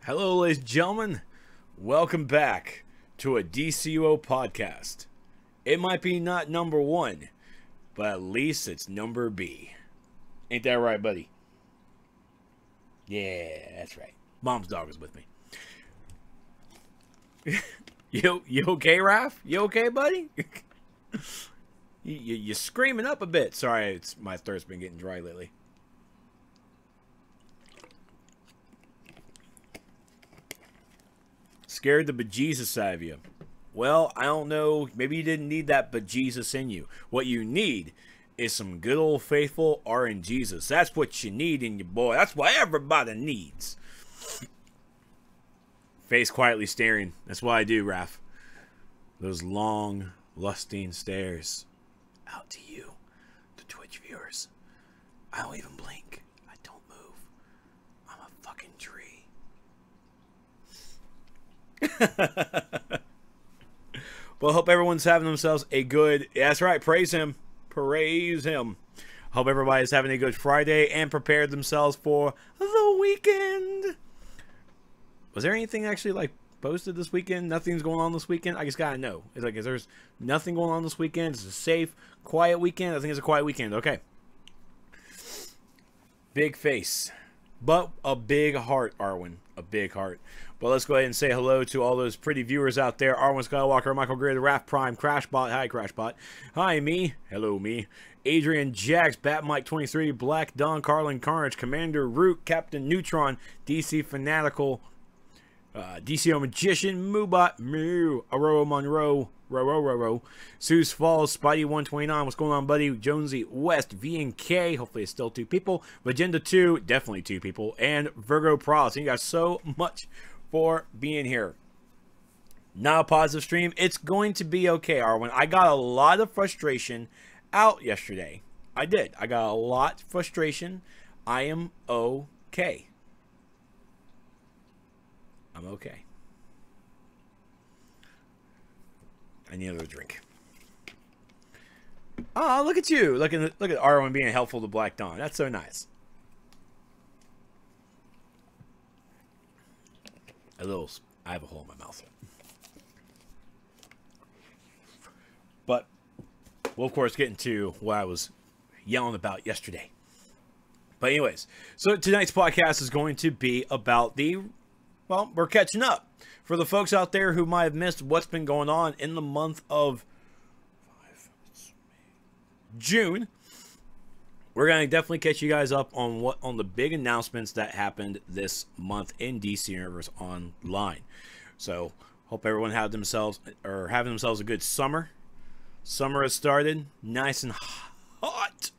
Hello, ladies and gentlemen. Welcome back to a DCUO podcast. It might be not number one, but at least it's number B. Ain't that right, buddy? Yeah, that's right. Mom's dog is with me. You okay, Raph? You okay, buddy? You're screaming up a bit. Sorry, my throat's been getting dry lately. Scared the bejesus out of you. Well, I don't know. Maybe you didn't need that bejesus in you. What you need is some good old faithful RNGesus. That's what you need in your boy. That's what everybody needs. Face quietly staring. That's what I do, Raph. Those long, lusting stares out to you, the Twitch viewers. I don't even blink. I don't move. I'm a fucking tree. Well, hope everyone's having themselves a good... That's right, praise him. Praise him. Hope everybody's having a good Friday and prepared themselves for the weekend. Was there anything actually like posted this weekend? Nothing's going on this weekend? I just gotta know. It's like, is there's nothing going on this weekend? It's a safe, quiet weekend? I think it's a quiet weekend. Okay. Big face. But a big heart, Arwen. A big heart. But let's go ahead and say hello to all those pretty viewers out there. Arwen Skywalker, Michael Gray, the Raph Prime, Crashbot. Hi, Crashbot. Hi, me. Hello, me. Adrian Jax, Batmike23, Black Don, Carlin Carnage, Commander Root, Captain Neutron, DC Fanatical, DCO Magician, Moobot, Moo, Aurora Monroe, Ro, Seuss Falls, Spidey129, what's going on, buddy? Jonesy West, V&K, hopefully it's still 2 people, Vagenda 2, definitely 2 people, and Virgo Prowse. Thank you guys so much for being here. Not a positive stream. It's going to be okay, Arwen. I got a lot of frustration out yesterday. I did. I got a lot of frustration. I am okay. I'm okay. I need another drink. Oh, look at you. Look at Arwen being helpful to Black Dawn. That's so nice. I have a hole in my mouth. But we'll of course get into what I was yelling about yesterday. But anyways, so tonight's podcast is going to be about well, we're catching up. For the folks out there who might have missed what's been going on in the month of June, we're going to definitely catch you guys up on the big announcements that happened this month in DC Universe Online. So, hope everyone having themselves a good summer. Summer has started. Nice and hot.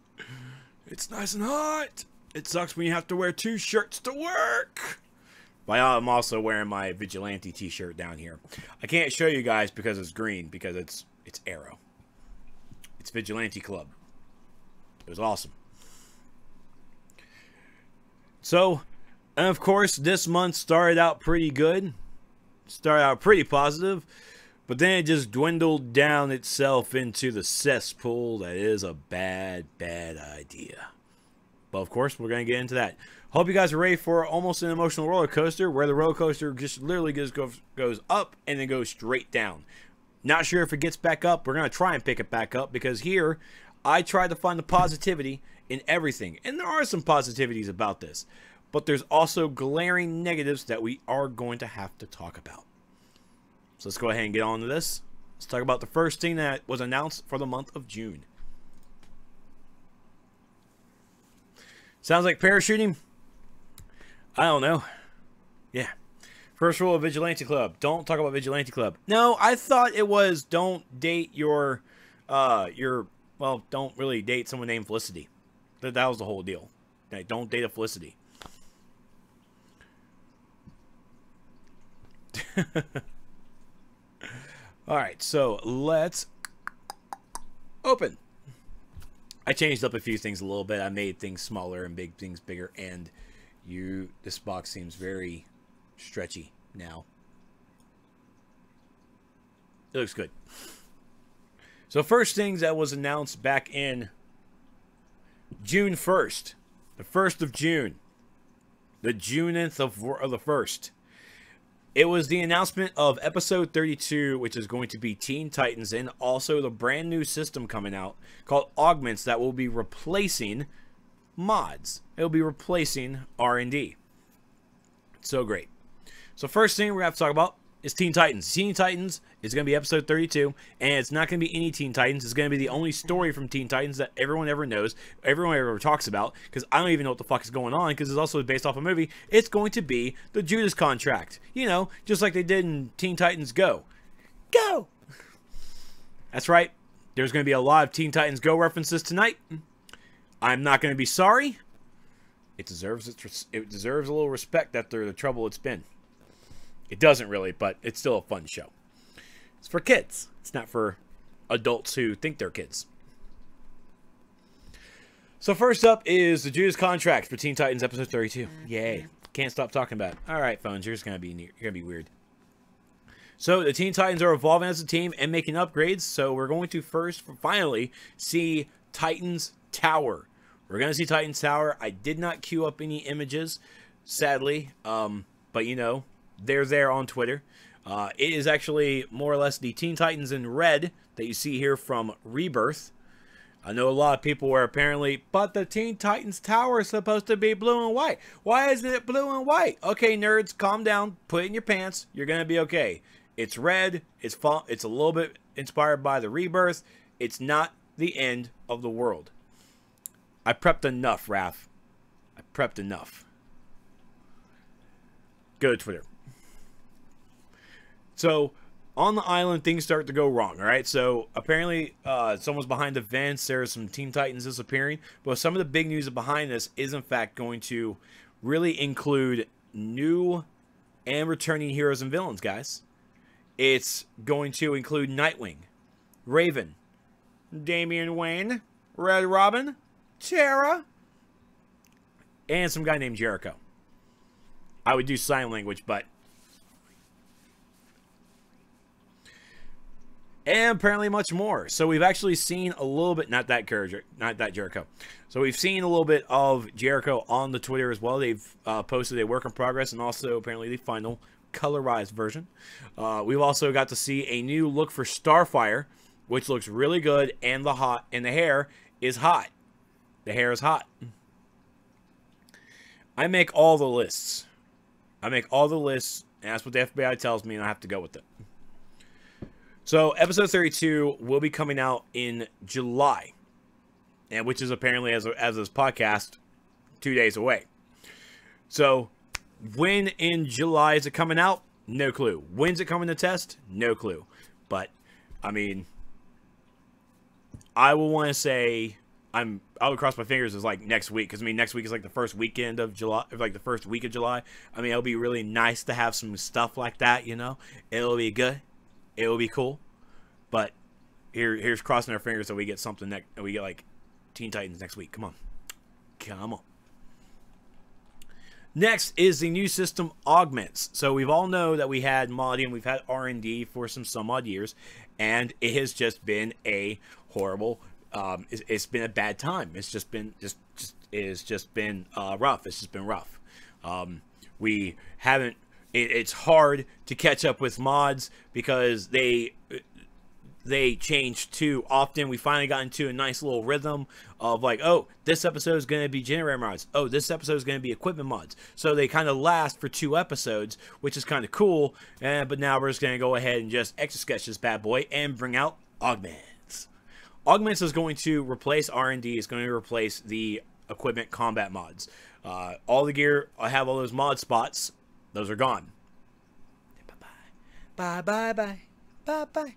It's nice and hot. It sucks when you have to wear 2 shirts to work. But I'm also wearing my Vigilante t-shirt down here. I can't show you guys because it's green, because it's Arrow. It's Vigilante Club. It was awesome. So, and of course, this month started out pretty good. Started out pretty positive. But then it just dwindled down itself into the cesspool that is a bad, bad idea. But of course, we're going to get into that. Hope you guys are ready for almost an emotional roller coaster, where the roller coaster just literally goes up and then goes straight down. Not sure if it gets back up. We're going to try and pick it back up, because here I tried to find the positivity in everything. And there are some positivities about this. But there's also glaring negatives that we are going to have to talk about. So let's go ahead and get on to this. Let's talk about the first thing that was announced for the month of June. Sounds like parachuting? I don't know. Yeah. First rule of Vigilante Club. Don't talk about Vigilante Club. No, I thought it was don't date well, don't really date someone named Felicity. That was the whole deal. Like, don't date a Felicity. Alright, so let's open. I changed up a few things a little bit. I made things smaller and big things bigger, and this box seems very stretchy now. It looks good. So first things that was announced back in June 1st. The 1st of June. the Juneth of the 1st. It was the announcement of episode 32, which is going to be Teen Titans, and also the brand new system coming out called Augments that will be replacing mods. It'll be replacing R&D. So great. So first thing we're going to have to talk about is Teen Titans. Teen Titans is going to be episode 32, and it's not going to be any Teen Titans. It's going to be the only story from Teen Titans that everyone ever knows, everyone ever talks about, because I don't even know what the fuck is going on, because it's also based off a movie. It's going to be the Judas Contract. You know, just like they did in Teen Titans Go. Go! That's right. There's going to be a lot of Teen Titans Go references tonight. I'm not going to be sorry. It deserves a little respect after the trouble it's been. It doesn't really, but it's still a fun show. It's for kids. It's not for adults who think they're kids. So first up is the Judas Contract for Teen Titans episode 32. Yay. Can't stop talking about it. Alright, phones, you're just going to be weird. So the Teen Titans are evolving as a team and making upgrades. So we're going to finally see Titans Tower. We're going to see Titans Tower. I did not queue up any images, sadly. But you know, they're there on Twitter. It is actually more or less the Teen Titans in red that you see here from Rebirth. I know a lot of people were apparently, but the Teen Titans Tower is supposed to be blue and white. Why isn't it blue and white? Okay, nerds, calm down. Put it in your pants. You're going to be okay. It's red. It's a little bit inspired by the Rebirth. It's not the end of the world. I prepped enough, Raph. I prepped enough. Go to Twitter. So, on the island, things start to go wrong, alright? So, apparently, someone's behind the vents. There are some Teen Titans disappearing. But some of the big news behind this is, in fact, going to really include new and returning heroes and villains, guys. It's going to include Nightwing, Raven, Damian Wayne, Red Robin, Tara, and some guy named Jericho. I would do sign language, but... And apparently much more. So we've actually seen a little bit, not that Jericho. So we've seen a little bit of Jericho on the Twitter as well. They've posted a work in progress and also apparently the final colorized version. We've also got to see a new look for Starfire, which looks really good, and the hair is hot. The hair is hot. I make all the lists. I make all the lists, and that's what the FBI tells me, and I have to go with it. So, episode 32 will be coming out in July, and which is apparently, as this podcast, 2 days away. So, when in July is it coming out? No clue. When's it coming to test? No clue. But, I mean, I will want to say, I would cross my fingers as like next week, because I mean, next week is like the first weekend of July, like the first week of July. I mean, it'll be really nice to have some stuff like that, you know? It'll be good. It will be cool, but here's crossing our fingers that we get something next. We get like Teen Titans next week. Come on, come on. Next is the new system Augments. So we've all know that we had modding, we've had R&D for some odd years, and it has just been a horrible. It's been a bad time. It's just been rough. It's just been rough. We haven't. It's hard to catch up with mods because they change too often. We finally got into a nice little rhythm of like, oh, this episode is going to be generator mods. Oh, this episode is going to be equipment mods. So they kind of last for 2 episodes, which is kind of cool. But now we're just going to go ahead and just extra sketch this bad boy and bring out Augments. Augments is going to replace R&D. It's going to replace the equipment combat mods. All the gear, I have all those mod spots. Those are gone. Bye-bye. Bye-bye-bye. Bye-bye.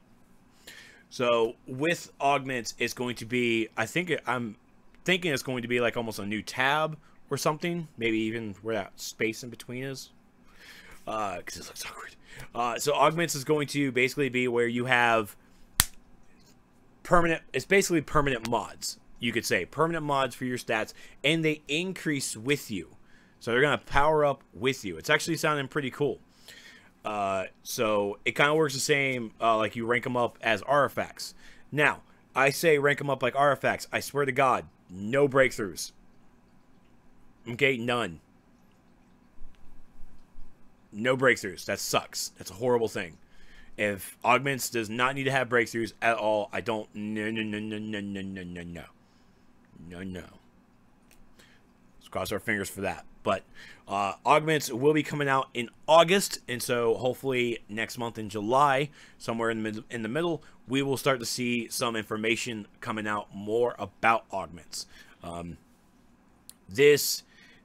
So, with Augments, it's going to be... I'm thinking it's going to be like almost a new tab or something. Maybe even where that space in between is. Because it looks awkward. So, Augments is going to basically be where you have permanent... It's basically permanent mods, you could say. Permanent mods for your stats. And they increase with you. So they're going to power up with you. It's actually sounding pretty cool. So it kind of works the same, like you rank them up as artifacts. Now, I say rank them up like artifacts. I swear to God, no breakthroughs. Okay, none. No breakthroughs. That sucks. That's a horrible thing. If Augments does not need to have breakthroughs at all, I don't. No. Let's cross our fingers for that. But Augments will be coming out in August, and so hopefully next month in July, somewhere in the middle, we will start to see some information coming out more about Augments. This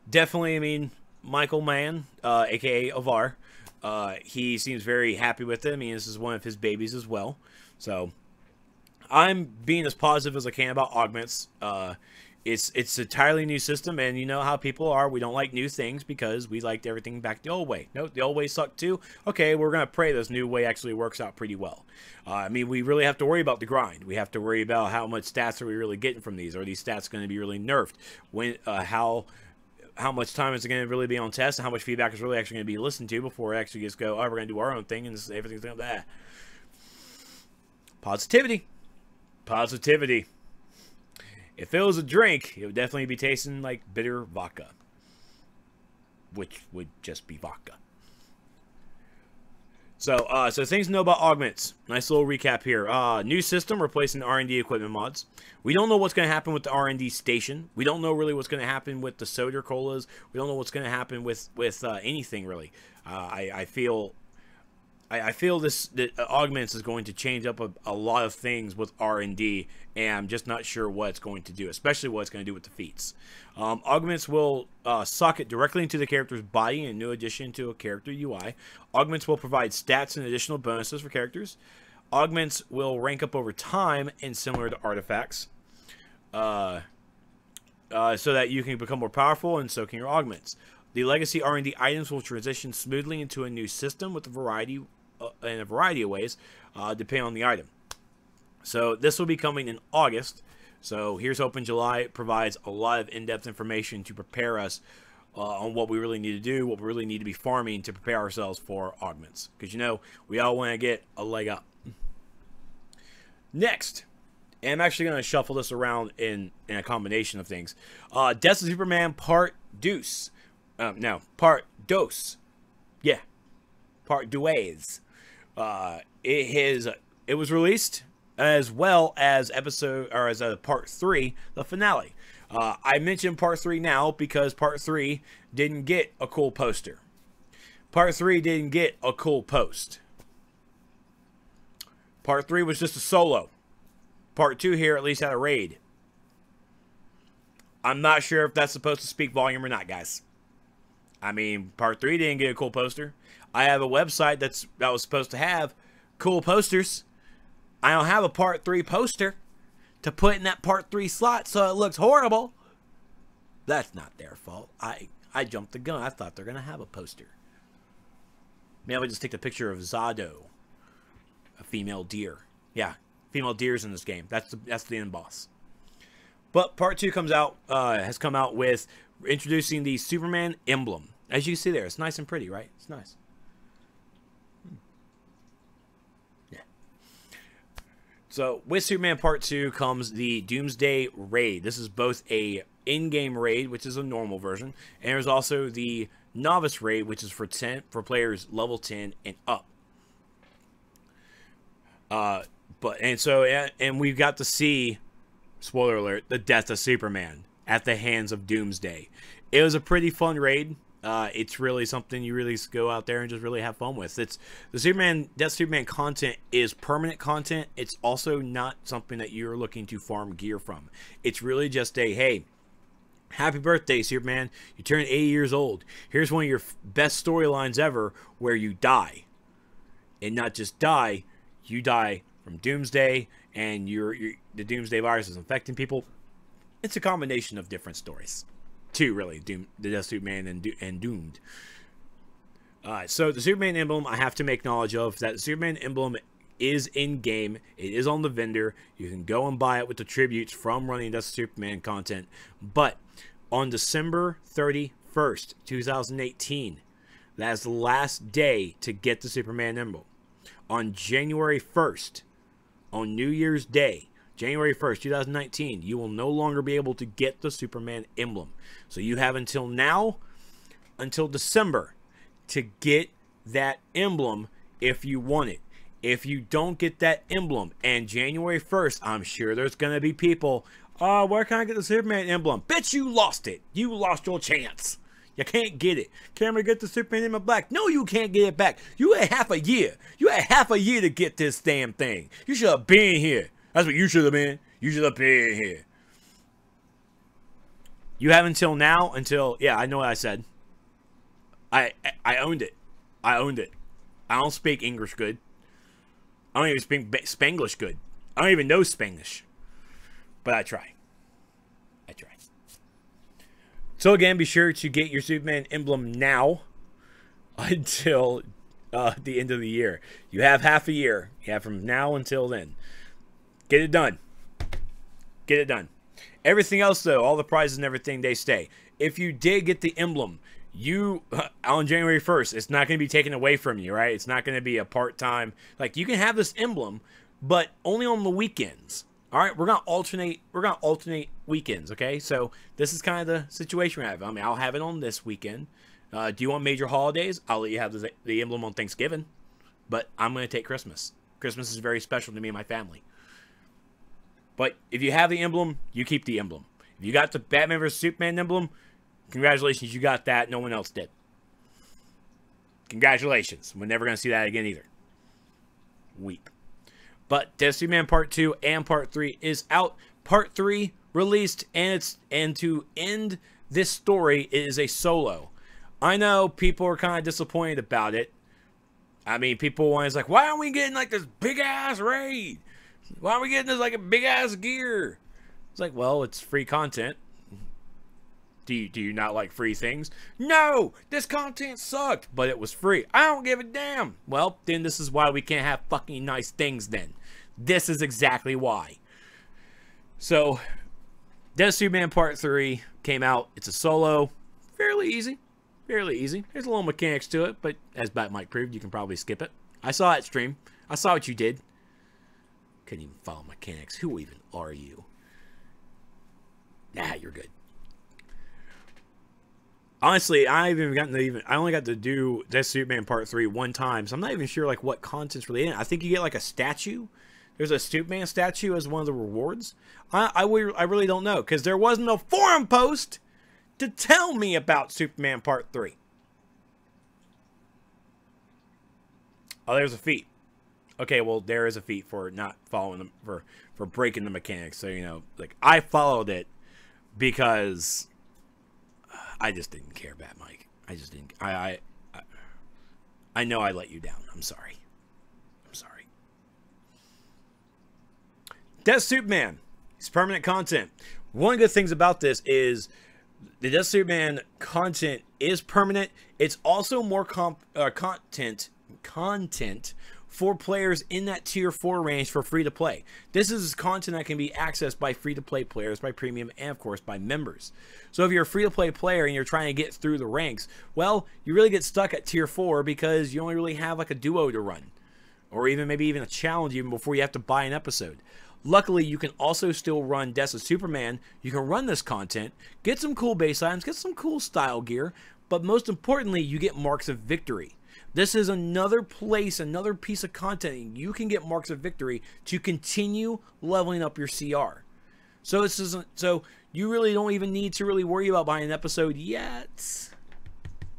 definitely, I mean, Michael Mann, aka Avar, he seems very happy with it. I mean, this is one of his babies as well. So I'm being as positive as I can about Augments. It's an entirely new system, and you know how people are. We don't like new things because we liked everything back the old way. No, the old way sucked too. Okay, we're going to pray this new way actually works out pretty well. I mean, we really have to worry about the grind. We have to worry about how much stats are we really getting from these. Are these stats going to be really nerfed? When, how much time is it going to really be on test, and how much feedback is really actually going to be listened to before we actually just go, oh, we're going to do our own thing, and everything's going to be that. Positivity. Positivity. If it was a drink, it would definitely be tasting like bitter vodka. Which would just be vodka. So things to know about Augments. Nice little recap here. New system replacing the R&D equipment mods. We don't know what's going to happen with the R&D station. We don't know really what's going to happen with the soda colas. We don't know what's going to happen with anything really. I feel this Augments is going to change up a lot of things with R&D, and I'm just not sure what it's going to do, especially what it's going to do with the feats. Augments will socket directly into the character's body in a new addition to a character UI. Augments will provide stats and additional bonuses for characters. Augments will rank up over time and similar to artifacts, so that you can become more powerful in soaking your Augments. The legacy R&D items will transition smoothly into a new system with a variety of ways, depending on the item. So this will be coming in August. So here's hoping July provides a lot of in-depth information to prepare us on what we really need to do, what we really need to be farming to prepare ourselves for Augments. Because, you know, we all want to get a leg up. Next, and I'm actually going to shuffle this around in a combination of things. Death of Superman Part Deuce. No, Part Dos. Yeah. Part Dues. It was released as well as Part 3, the finale. I mentioned Part 3 now because Part 3 didn't get a cool poster. Part 3 didn't get a cool post. Part 3 was just a solo. Part 2 here at least had a raid. I'm not sure if that's supposed to speak volume or not, guys. I mean, Part 3 didn't get a cool poster. I have a website that was supposed to have cool posters. I don't have a Part 3 poster to put in that Part 3 slot, so it looks horrible. That's not their fault. I jumped the gun. I thought they're going to have a poster. Maybe I'll just take the picture of Zado, a female deer. Yeah, female deers in this game. That's the end boss. But Part 2 has come out with introducing the Superman emblem. As you can see there, it's nice and pretty, right? It's nice. Yeah. So with Superman Part 2 comes the Doomsday Raid. This is both a in-game raid, which is a normal version, and there's also the Novice Raid, which is for players level 10 and up. And we've got to see, spoiler alert, the death of Superman at the hands of Doomsday. It was a pretty fun raid. It's really something you really go out there and just really have fun with. It's the Death Superman content is permanent content. It's also not something that you're looking to farm gear from. It's really just a, hey, happy birthday, Superman. You turned 80 years old. Here's one of your best storylines ever where you die. And not just die, you die from Doomsday, and the Doomsday virus is infecting people. It's a combination of different stories. Two, really. The Death Superman and Doomed. So the Superman emblem, I have to make knowledge of that the Superman emblem is in-game. It is on the vendor. You can go and buy it with the tributes from running Death Superman content. But on December 31st, 2018, that is the last day to get the Superman emblem. On January 1st, on New Year's Day, January 1st, 2019, you will no longer be able to get the Superman emblem. So you have until now, until December, to get that emblem if you want it. If you don't get that emblem, and January 1st, I'm sure there's going to be people, oh, where can I get the Superman emblem? Bitch, you lost it. You lost your chance. You can't get it. Can we get the Superman emblem back? No, you can't get it back. You had half a year. You had half a year to get this damn thing. You should have been here. That's what you should have been. You should have been here. You have until now, yeah, I know what I said. I owned it. I owned it. I don't speak English good. I don't even speak Spanglish good. I don't even know Spanglish. But I try. I try. So again, be sure to get your Superman emblem now until the end of the year. You have half a year. You have from now until then. Get it done. Get it done. Everything else, though, all the prizes and everything, they stay. If you did get the emblem, you, on January 1st, it's not going to be taken away from you, right? It's not going to be a part-time. Like, you can have this emblem, but only on the weekends. All right, we're going to alternate weekends, okay? So this is kind of the situation we have. I mean, I'll have it on this weekend. Do you want major holidays? I'll let you have the emblem on Thanksgiving. But I'm going to take Christmas. Christmas is very special to me and my family. But if you have the emblem, you keep the emblem. If you got the Batman vs. Superman emblem, congratulations, you got that. No one else did. Congratulations. We're never going to see that again either. Weep. But Death Superman Part 2 and Part 3 is out. Part 3 released, and to end this story, it is a solo. I know people are kind of disappointed about it. I mean, people want like, why aren't we getting like this big ass raid? Why aren't we getting this like a big ass gear? It's like, well, it's free content. Do you not like free things? No, this content sucked, but it was free. I don't give a damn. Well, then this is why we can't have fucking nice things then. This is exactly why. So, Death Superman Part 3 came out. It's a solo. Fairly easy. Fairly easy. There's a little mechanics to it, but as Batmite proved, you can probably skip it. I saw it stream. I saw what you did. Couldn't even follow mechanics. Who even are you? Nah, you're good. Honestly, I only got to do Death Superman Part 3 one time, so I'm not even sure like what content's really in it. I think you get like a statue. There's a Superman statue as one of the rewards. I really don't know, because there wasn't a forum post to tell me about Superman Part 3. Oh, there's a feat. Okay, well, there is a feat for not following them, for breaking the mechanics. So, you know, like, I followed it because I just didn't care, Bat Mike. I just didn't. I know I let you down. I'm sorry. I'm sorry. Death Superman. It's permanent content. One of the good things about this is the Death Superman content is permanent. It's also more content for players in that tier 4 range for free to play. This is content that can be accessed by free to play players, by premium, and of course by members. So if you're a free to play player and you're trying to get through the ranks, well, you really get stuck at tier 4 because you only really have like a duo to run, or maybe even a challenge even before you have to buy an episode. Luckily, you can also still run Death of Superman. You can run this content, get some cool base items, get some cool style gear, but most importantly, you get marks of victory. This is another place, another piece of content you can get marks of victory to continue leveling up your CR. So this isn't, so you really don't even need to really worry about buying an episode yet.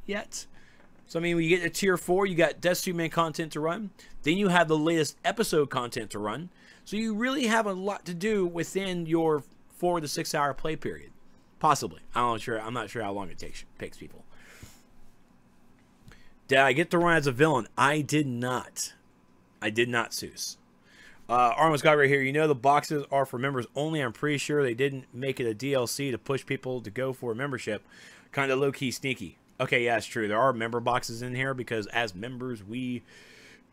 So I mean, when you get to tier 4, you got Death Superman content to run. Then you have the latest episode content to run. So you really have a lot to do within your 4 to 6 hour play period. Possibly. I'm not sure how long it takes people. Did I get to run as a villain? I did not. I did not, Seuss. Armos got right here. You know the boxes are for members only. I'm pretty sure they didn't make it a DLC to push people to go for a membership. Kind of low-key sneaky. Okay, yeah, it's true. There are member boxes in here because as members, we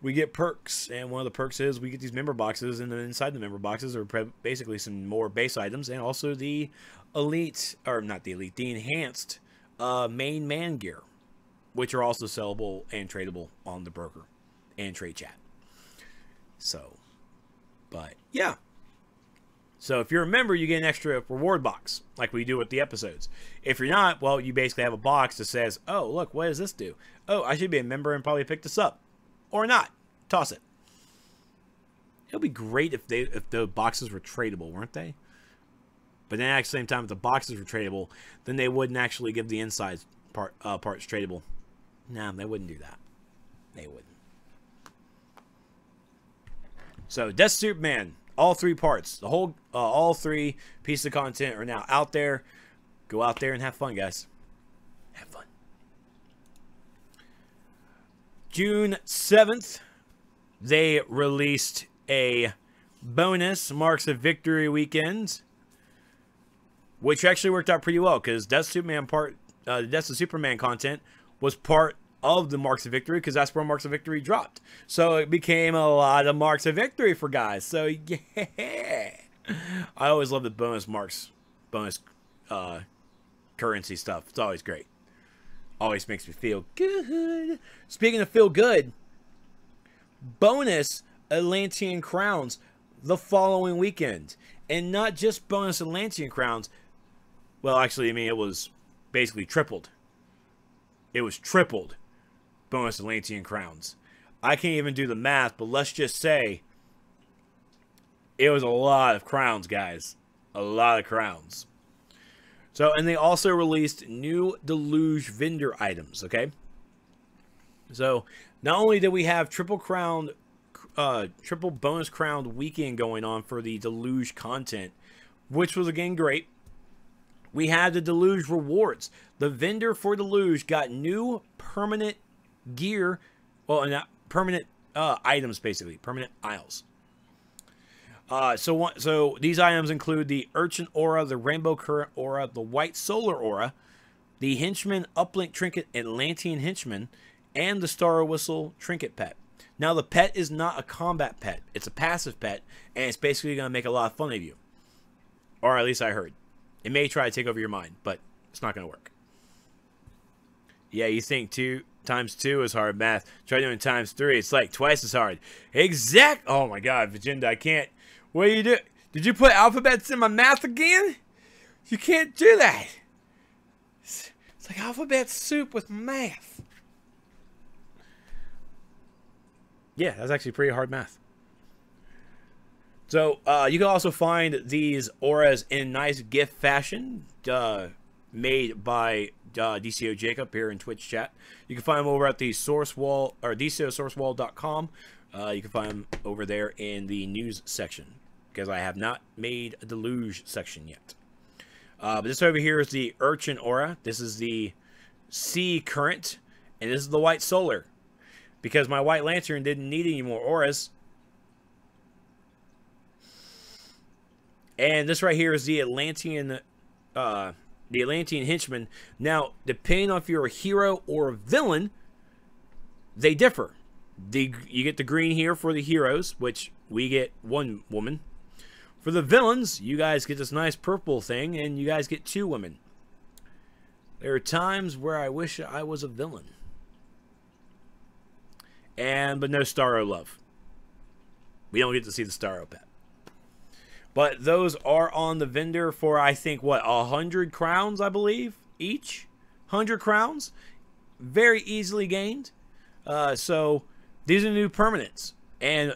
get perks. And one of the perks is we get these member boxes. And then inside the member boxes are basically some more base items. And also the elite, or not the elite, the enhanced main man gear, which are also sellable and tradable on the broker and trade chat. So, but yeah. So if you're a member, you get an extra reward box, like we do with the episodes. If you're not, well, you basically have a box that says, oh, look, what does this do? Oh, I should be a member and probably pick this up. Or not. Toss it. It would be great if the boxes were tradable, weren't they? But then at the same time, if the boxes were tradable, then they wouldn't actually give the inside parts tradable. Nah, they wouldn't do that. They wouldn't. So, Death Superman, all 3 parts, the whole, all 3 pieces of content are now out there. Go out there and have fun, guys. Have fun. June 7th, they released a bonus Marks of Victory weekend, which actually worked out pretty well because Death Superman the Death of Superman content was part of the Marks of Victory because that's where Marks of Victory dropped. So it became a lot of Marks of Victory for guys. So yeah, I always love the bonus currency stuff. It's always great. Always makes me feel good. Speaking of feel good, bonus Atlantean Crowns the following weekend. And not just bonus Atlantean Crowns. Well, actually, I mean, it was basically tripled. It was tripled bonus Atlantean Crowns. I can't even do the math, but let's just say it was a lot of crowns, guys. A lot of crowns. So, and they also released new deluge vendor items, okay? So, not only did we have triple bonus crowned weekend going on for the deluge content, which was again great. We had the deluge rewards. The vendor for deluge got new permanent gear, well, not permanent items, basically permanent aisles. So these items include the Urchin Aura, the Rainbow Current Aura, the White Solar Aura, the Henchman Uplink Trinket Atlantean Henchman, and the Star Whistle Trinket Pet. Now, the pet is not a combat pet. It's a passive pet, and it's basically going to make a lot of fun of you. Or at least I heard. It may try to take over your mind, but it's not going to work. Yeah, you think 2 times 2 is hard math. Try doing times 3. It's like twice as hard. Exact. Oh, my God, Vagenda, I can't. What do you do? Did you put alphabets in my math again? You can't do that. It's like alphabet soup with math. Yeah, that's actually pretty hard math. So, you can also find these auras in nice gift fashion, made by DCO Jacob here in Twitch chat. You can find them over at the source wall, or DCOsourcewall.com. You can find them over there in the news section, because I have not made a deluge section yet. But this over here is the Urchin Aura. This is the Sea Current, and this is the White Solar. Because my White Lantern didn't need any more auras. And this right here is the Atlantean Henchman. Now, depending on if you're a hero or a villain, they differ. You get the green here for the heroes, which we get 1 woman. For the villains, you guys get this nice purple thing, and you guys get 2 women. There are times where I wish I was a villain. But no Starro love. We don't get to see the Starro pet. But those are on the vendor for, I think, what, 100 crowns, I believe, each? 100 crowns. Very easily gained. So, these are new permanents. And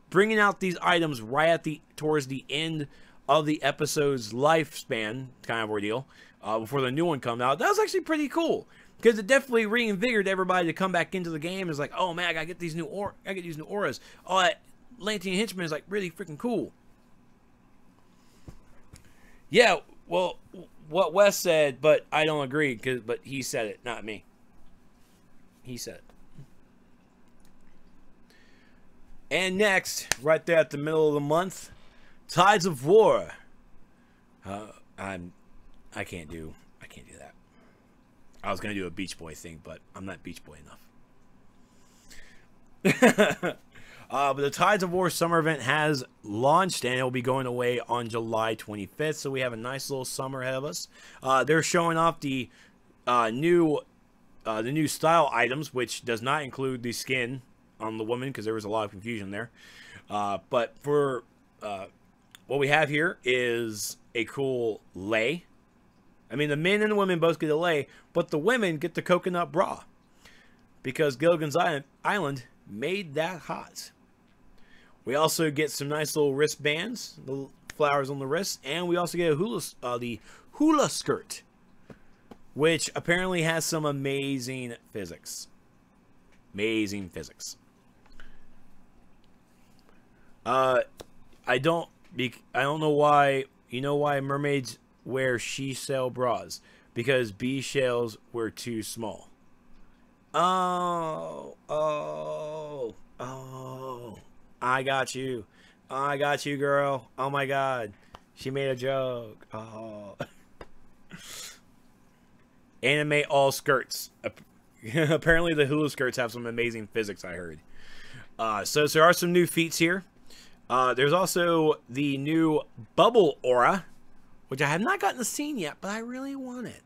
bringing out these items right at towards the end of the episode's lifespan, kind of ordeal, before the new one comes out, that was actually pretty cool. Because it definitely reinvigorated everybody to come back into the game. It's like, oh man, I gotta get these new auras. Oh, that Atlantean Henchman is like really freaking cool. Yeah, well, what Wes said, but I don't agree. But he said it, not me. He said it. And next, right there at the middle of the month, Tides of War. I can't do that. I was gonna do a Beach Boy thing, but I'm not Beach Boy enough. But the Tides of War summer event has launched, and it will be going away on July 25th. So we have a nice little summer ahead of us. They're showing off the new style items, which does not include the skin on the woman, because there was a lot of confusion there. But for what we have here is a cool lei. I mean, the men and the women both get a lei, but the women get the coconut bra. Because Gilligan's Island made that hot. We also get some nice little wristbands, the flowers on the wrist, and we also get a the hula skirt, which apparently has some amazing physics. Amazing physics. I don't know why. You know why mermaids wear she-shell bras? Because bee shells were too small. Oh. I got you. I got you, girl. Oh my god. She made a joke. Oh. Animate all skirts. Apparently the hula skirts have some amazing physics, I heard. So there are some new feats here. There's also the new bubble aura, which I have not gotten to see yet, but I really want it.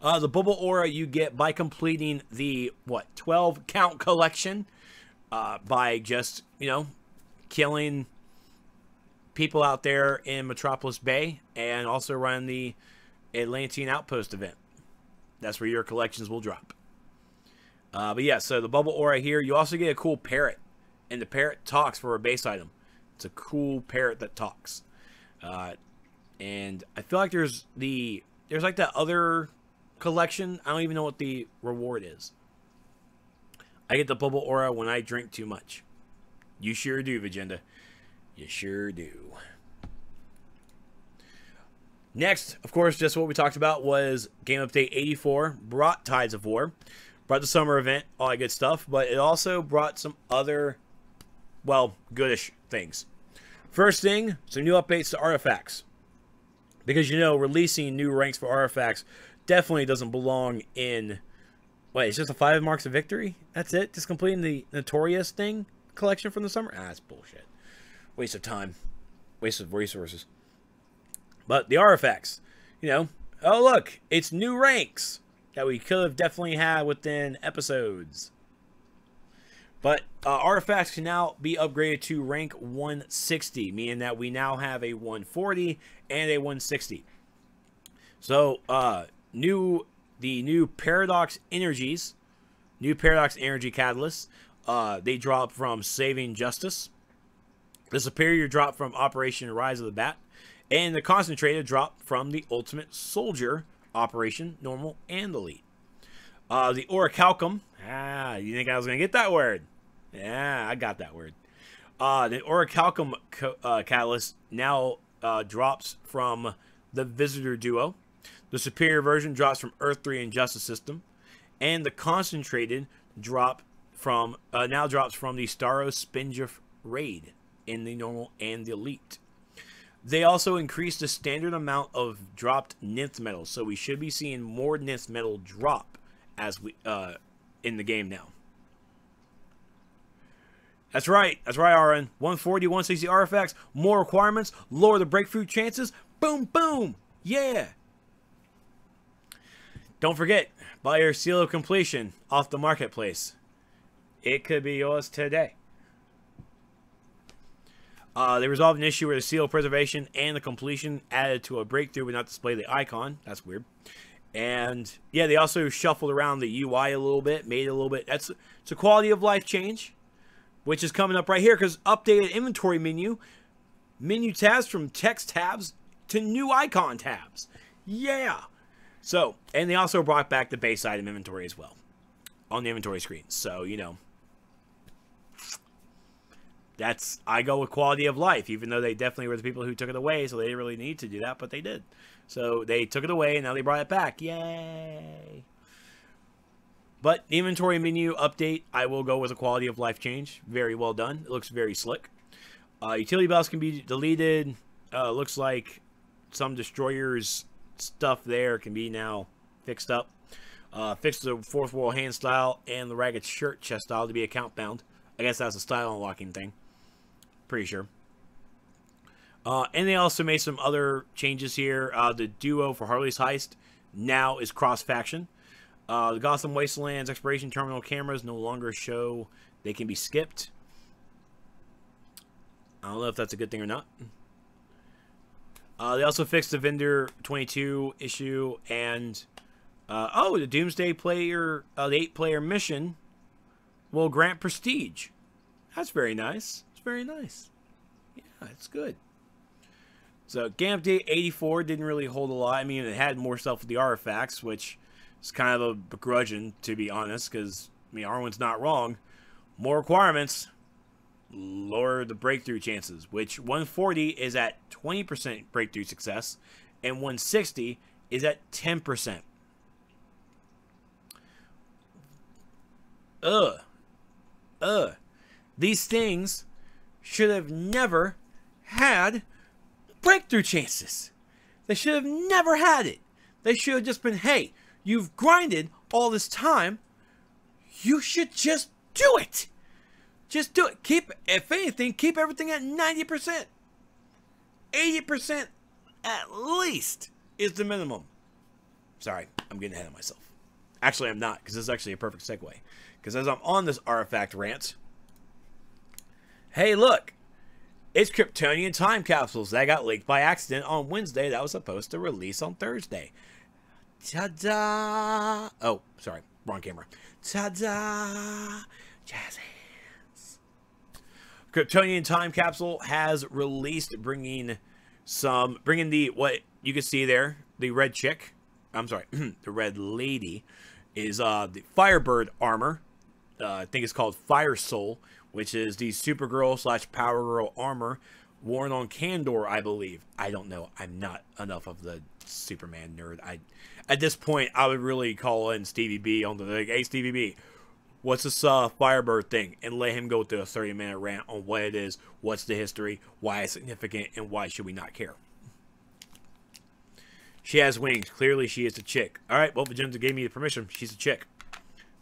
The bubble aura you get by completing the, 12 count collection, by just, killing people out there in Metropolis Bay, and also running the Atlantean Outpost event. That's where your collections will drop. But yeah, so the bubble aura here, you also get a cool parrot, and the parrot talks for a base item. It's a cool parrot that talks. And I feel like there's like that other collection. I don't even know what the reward is. I get the bubble aura when I drink too much. You sure do, Vegenda. You sure do. Next, of course, just what we talked about was Game Update 84 brought Tides of War. Brought the summer event, all that good stuff. But it also brought some other, well, goodish things. First thing, some new updates to artifacts. Because, releasing new ranks for artifacts definitely doesn't belong in... Wait, it's just a 5 marks of victory? That's it? Just completing the Notorious thing collection from the summer? Ah, that's bullshit. Waste of time. Waste of resources. But the artifacts, oh look, it's new ranks that we could have definitely had within episodes. But artifacts can now be upgraded to rank 160, meaning that we now have a 140 and a 160. So, the new Paradox Energies, new Paradox Energy Catalysts, they drop from Saving Justice. The Superior drop from Operation Rise of the Bat. And the Concentrated drop from the Ultimate Soldier, Operation Normal and Elite. The Orichalcum, you think I was going to get that word? Yeah, I got that word. The Orichalcum Catalyst now drops from the Visitor Duo. The Superior version drops from Earth 3 and Justice System. And the Concentrated drop from now drops from the Staros Spindrift Raid in the Normal and the Elite. They also increased the standard amount of dropped Nth Metal, so we should be seeing more Nth Metal drop as we in the game now. That's right, RN. 140, 160 artifacts, more requirements, lower the breakthrough chances. Boom, boom, yeah. Don't forget, buy your Seal of Completion off the marketplace. It could be yours today. They resolved an issue where the Seal of Preservation and the Completion added to a breakthrough but not display the icon. That's weird. And yeah, they also shuffled around the UI a little bit, made it a little bit. It's a quality of life change, which is coming up right here because updated inventory menu tabs from text tabs to new icon tabs. Yeah. So, and they also brought back the base item inventory as well on the inventory screen. So, I go with quality of life, even though they definitely were the people who took it away, so they didn't really need to do that, but they did. So they took it away, and now they brought it back. Yay! But the inventory menu update, I will go with a quality of life change. Very well done. It looks very slick. Utility belts can be deleted. Looks like some destroyers stuff there can be now fixed up. Fixed the Fourth World hand style and the ragged shirt chest style to be account bound. I guess that's a style unlocking thing. Pretty sure. And they also made some other changes here. The duo for Harley's Heist now is cross-faction. The Gotham Wastelands Exploration Terminal cameras no longer show they can be skipped. I don't know if that's a good thing or not. They also fixed the Vendor 22 issue, and oh, the Doomsday player, the 8-player mission will grant prestige. That's very nice. It's very nice. Yeah, it's good. So Game Update 84 didn't really hold a lot. I mean, it had more stuff with the artifacts, which is kind of a begrudging, to be honest, because, I mean, Arwen's not wrong. More requirements, lower the breakthrough chances, which 140 is at 20% breakthrough success, and 160 is at 10%. These things should have never had breakthrough chances. They should have never had it. They should have just been, hey, you've grinded all this time. You should just do it. Just do it. Keep, if anything, keep everything at 90%. 80% at least is the minimum. Sorry, I'm getting ahead of myself. Actually, I'm not, because this is actually a perfect segue. Because as I'm on this artifact rant, hey, look, it's Kryptonian Time Capsules that got leaked by accident on Wednesday that was supposed to release on Thursday. Ta-da! Oh, sorry, wrong camera. Ta-da! Jazz hands. Kryptonian Time Capsule has released, bringing the, what you can see there, the red chick. I'm sorry, the red lady is the Firebird armor. I think it's called Fire Soul, which is the Supergirl / Power Girl armor worn on Kandor, I believe. I don't know. I'm not enough of the Superman nerd. At this point, I would really call in Stevie B on the, like, hey, Stevie B, what's this Firebird thing? And let him go through a 30-minute rant on what it is, what's the history, why it's significant, and why should we not care. She has wings. Clearly, she is a chick. All right, well, Vegeta gave me the permission. She's a chick.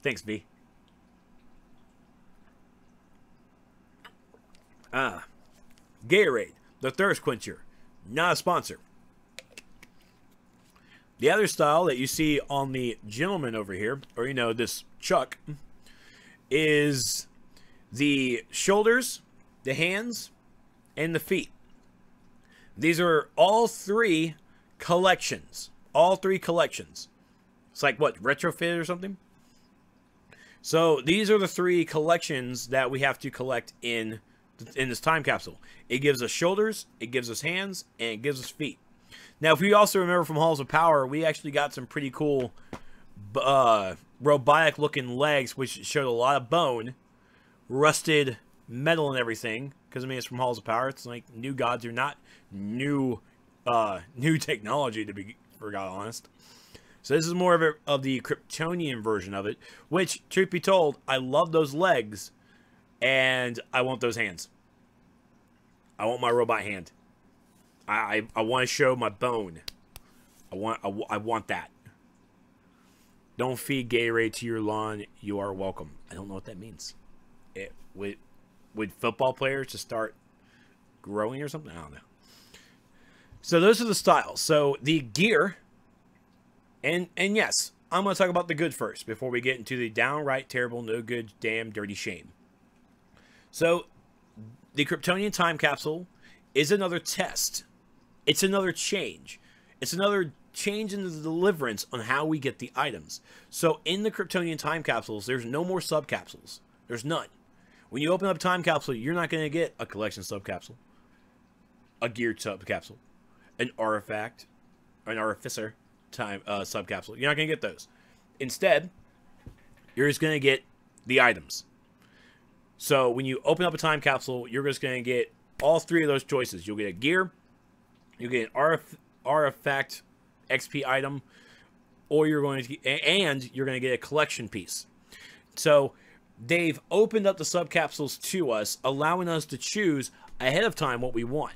Thanks, B. Gatorade, the Thirst Quencher. Not a sponsor. The other style that you see on the gentleman over here, or, you know, this Chuck, is the shoulders, the hands, and the feet. These are all three collections. All three collections. It's like, what, retrofit or something? So these are the three collections that we have to collect in this time capsule. It gives us shoulders, it gives us hands, and it gives us feet. Now, if you also remember from Halls of Power, we actually got some pretty cool robotic-looking legs, which showed a lot of bone, rusted metal and everything. Because, I mean, it's from Halls of Power. It's like new gods are not new technology, to be honest. So this is more of the Kryptonian version of it, which, truth be told, I love those legs, and I want those hands. I want my robot hand. I want to show my bone. I want that. Don't feed Gatorade to your lawn. You are welcome. I don't know what that means. Would football players just start growing or something? I don't know. So those are the styles. So the gear, and yes, I'm going to talk about the good first before we get into the downright terrible, no good, damn, dirty shame. So the Kryptonian Time Capsule is another test. It's another change. It's another change in the deliverance on how we get the items. So in the Kryptonian Time Capsules, there's no more subcapsules. There's none. When you open up a Time Capsule, you're not going to get a collection subcapsule, a geared subcapsule, an artifact, or an artificer time subcapsule. You're not going to get those. Instead, you're just going to get the items. So when you open up a Time Capsule, you're just going to get all three of those choices. You'll get a gear, you'll get an artifact XP item, or you're going to get a collection piece. So they've opened up the subcapsules to us, allowing us to choose ahead of time what we want.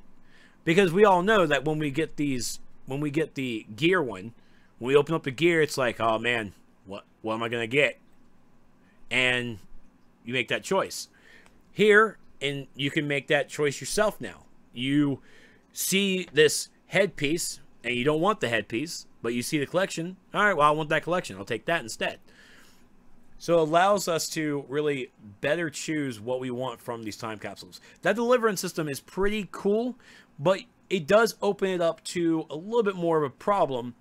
Because we all know that when we get the gear one, when we open up the gear, it's like, oh man, what am I going to get? And you make that choice. Here, and you can make that choice yourself now. You see this headpiece, and you don't want the headpiece, but you see the collection. All right, well, I want that collection. I'll take that instead. So it allows us to really better choose what we want from these time capsules. That deliverance system is pretty cool, but it does open it up to a little bit more of a problem.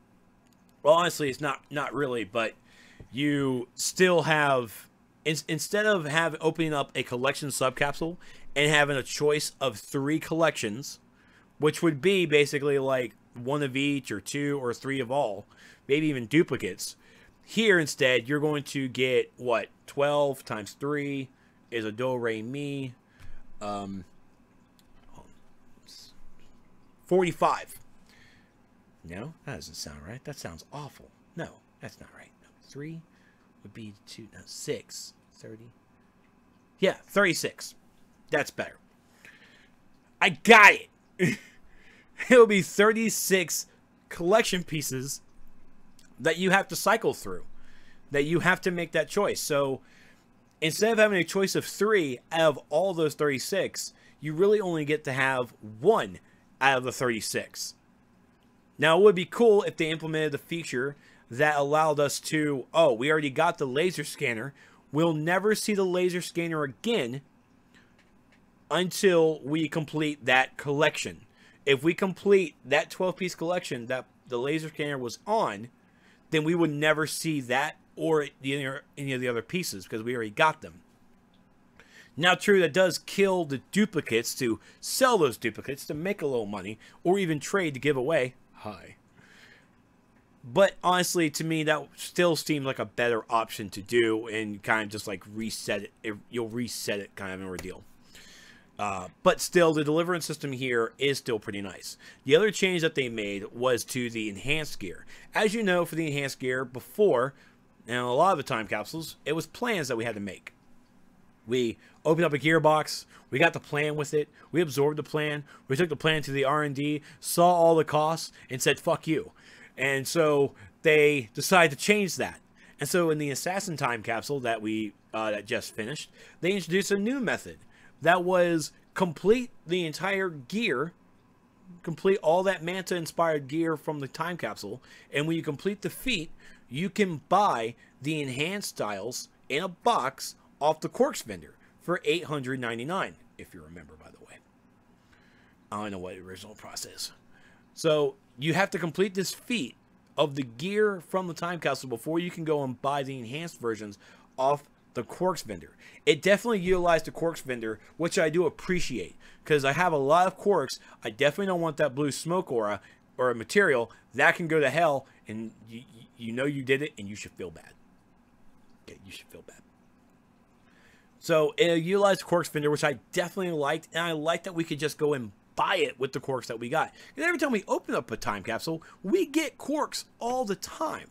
Well, honestly, it's not really, but you still have, instead of opening up a collection subcapsule and having a choice of 3 collections, which would be basically like 1 of each or 2 or 3 of all, maybe even duplicates. Here instead, you're going to get what, 12 times 3 is a do re mi, 45. No, that doesn't sound right. That sounds awful. No, that's not right. No, 3 would be 2. No, 6. 30. Yeah, 36. That's better. I got it. It'll be 36 collection pieces that you have to cycle through. That you have to make that choice. So instead of having a choice of 3 out of all those 36, you really only get to have 1 out of the 36. Now, it would be cool if they implemented a feature that allowed us to, oh, we already got the laser scanner. We'll never see the laser scanner again until we complete that collection. If we complete that 12-piece collection that the laser scanner was on, then we would never see that or any of the other pieces because we already got them. Now, true, that does kill the duplicates to sell those duplicates to make a little money or even trade to give away. Hi. But honestly, to me, that still seemed like a better option to do and kind of just like reset it. You'll reset it kind of an ordeal. But still, the deliverance system here is still pretty nice. The other change that they made was to the enhanced gear. As you know, for the enhanced gear, before, and a lot of the time capsules, it was plans that we had to make. We opened up a gearbox, we got the plan with it, we absorbed the plan, we took the plan to the R&D, saw all the costs, and said, fuck you. And so they decided to change that. And so in the Assassin Time Capsule that we that just finished, they introduced a new method that was complete the entire gear, complete all that Manta-inspired gear from the Time Capsule, and when you complete the feat, you can buy the enhanced styles in a box off the Quarks vendor for $899, if you remember, by the way. I don't know what the original price is. So you have to complete this feat of the gear from the Time Capsule before you can go and buy the enhanced versions off the Quarks vendor. It definitely utilized the Quarks vendor, which I do appreciate, because I have a lot of Quarks. I definitely don't want that blue smoke aura or a material that can go to hell, and you know you did it, and you should feel bad. Okay, you should feel bad. So it utilized Quarks vendor, which I definitely liked, and I like that we could just go and buy it with the Quarks that we got. Because every time we open up a Time Capsule, we get Quarks all the time.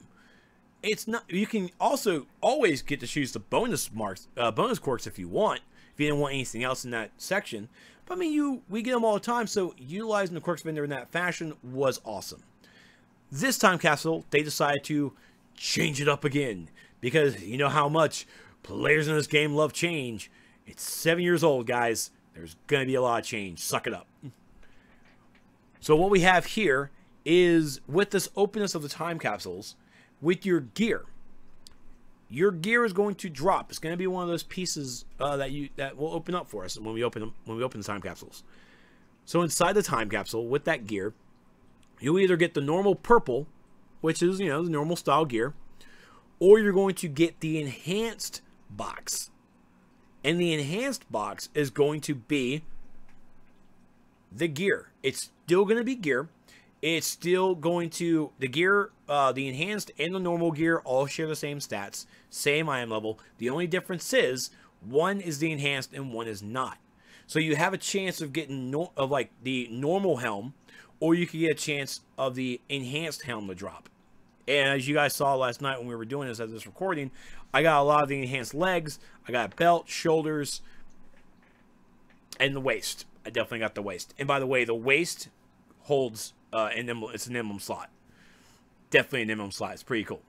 It's not. You can also always get to choose the bonus Quarks if you want, if you didn't want anything else in that section. But I mean, we get them all the time, so utilizing the Quarks vendor in that fashion was awesome. This Time Capsule, they decided to change it up again, because you know how much players in this game love change. It's 7 years old, guys. There's going to be a lot of change. Suck it up. So what we have here is, with this openness of the Time Capsules, with your gear is going to drop. It's going to be one of those pieces that will open up for us when we open the Time Capsules. So inside the Time Capsule, with that gear, you'll either get the normal purple, which is, you know, the normal style gear, or you're going to get the enhanced box. And the enhanced box is going to be the gear. It's still going to be gear. It's still going to, the gear, the enhanced and the normal gear all share the same stats, same item level. The only difference is one is the enhanced and one is not. So you have a chance of getting like the normal helm, or you could get a chance of the enhanced helm to drop. And as you guys saw last night when we were doing this as this recording, I got a lot of the enhanced legs. I got a belt, shoulders, and the waist. I definitely got the waist. And by the way, the waist holds an emblem. It's an emblem slot. Definitely an emblem slot. It's pretty cool.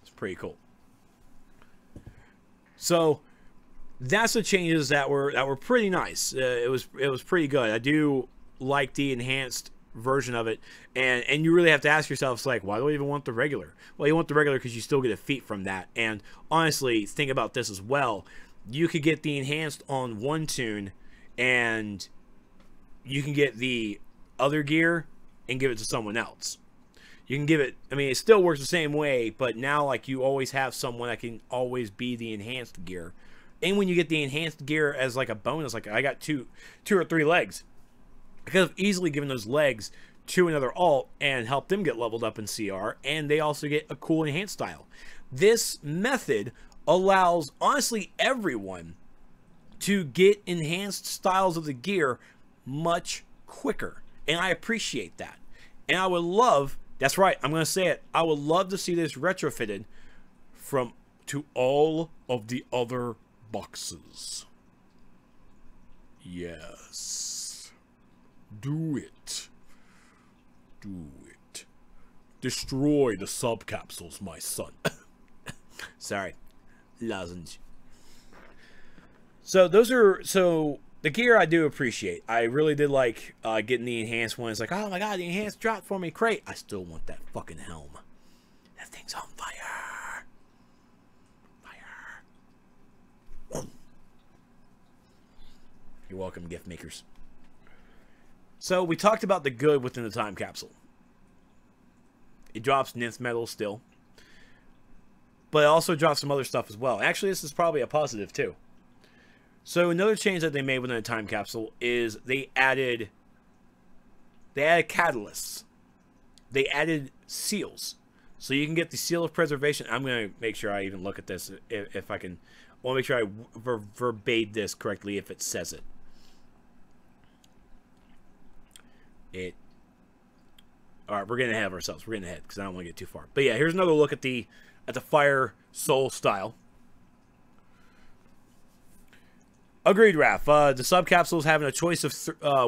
It's pretty cool. So that's the changes that were pretty nice. It was pretty good. I do like the enhanced version of it, and you really have to ask yourself, it's like, why do I even want the regular? Well, you want the regular because you still get a feat from that. And honestly, think about this as well. You could get the enhanced on one tune, and you can get the other gear and give it to someone else. You can give it, I mean, it still works the same way, but now, like, you always have someone that can always be the enhanced gear. And when you get the enhanced gear as, like, a bonus, like, I got two or three legs. I could have easily given those legs to another alt and helped them get leveled up in CR, and they also get a cool enhanced style. This method allows, honestly, everyone to get enhanced styles of the gear much quicker. And I appreciate that. And I would love... That's right, I'm going to say it. I would love to see this retrofitted to all of the other boxes. Yes. Do it. Do it. Destroy the subcapsules, my son. Sorry. Lozenge. So the gear I do appreciate. I really did like getting the enhanced one. It's like, oh my god, the enhanced dropped for me. Great. I still want that fucking helm. That thing's on fire. Fire. You're welcome, gift makers. So we talked about the good within the time capsule. It drops nth metal still. But it also drops some other stuff as well. Actually, this is probably a positive too. So another change that they made within the time capsule is they added catalysts. They added seals. So you can get the seal of preservation. I'm going to make sure I even look at this if I can. I want to make sure I verbate this correctly if it says it. Alright, we're getting ahead of ourselves. We're getting ahead because I don't want to get too far. But yeah, here's another look at the Fire Soul style. Agreed, Raph. The subcapsules having a choice of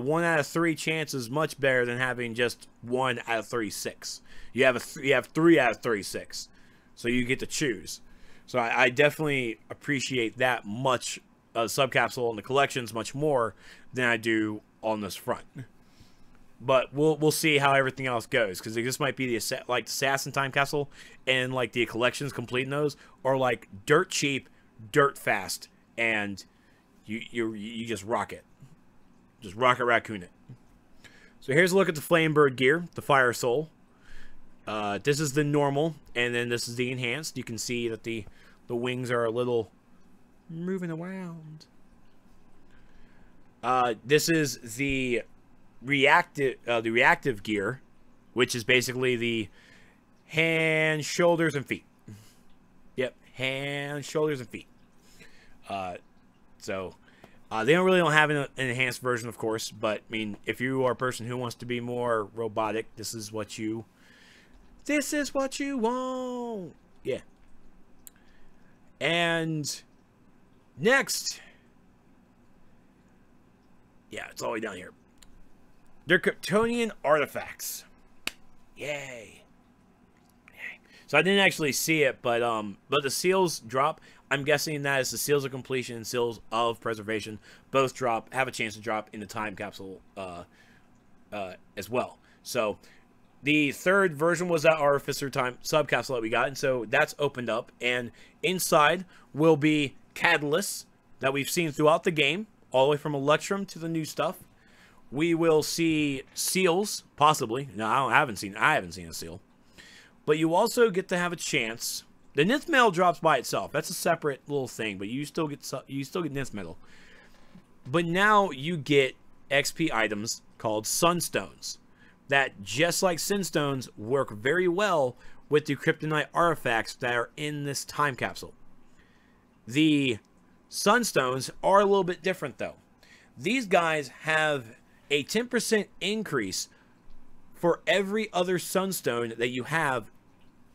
1 out of 3 chances much better than having just 1 out of 36. You have 3 out of 36, so you get to choose. So I definitely appreciate that much subcapsule and the collections much more than I do on this front. But we'll see how everything else goes, because this might be the Assassin Time Capsule and like the collections completing those are like dirt cheap, dirt fast, and you just rock it. Just rocket raccoon it. So here's a look at the Flamebird gear, the Fire Soul. This is the normal, and then this is the enhanced. You can see that the wings are a little moving around. This is the reactive gear, which is basically the hands, shoulders, and feet. Yep, hands, shoulders, and feet. So they don't have an enhanced version, of course, but I mean, if you are a person who wants to be more robotic, this is what you want. Yeah. And next, yeah, it's all the way down here. They're Kryptonian artifacts. Yay. So I didn't actually see it, but the seals drop. I'm guessing that is the seals of completion and seals of preservation. Both have a chance to drop in the time capsule as well. So the third version was that Artificer time subcapsule that we got, and so that's opened up. And inside will be catalysts that we've seen throughout the game, all the way from Electrum to the new stuff. We will see seals, possibly. No, I haven't seen a seal. But you also get to have a chance. The nth metal drops by itself. That's a separate little thing, but you still get nth metal. But now you get XP items called Sunstones that, just like Sinstones, work very well with the Kryptonite artifacts that are in this time capsule. The Sunstones are a little bit different, though. These guys have a 10% increase for every other Sunstone that you have,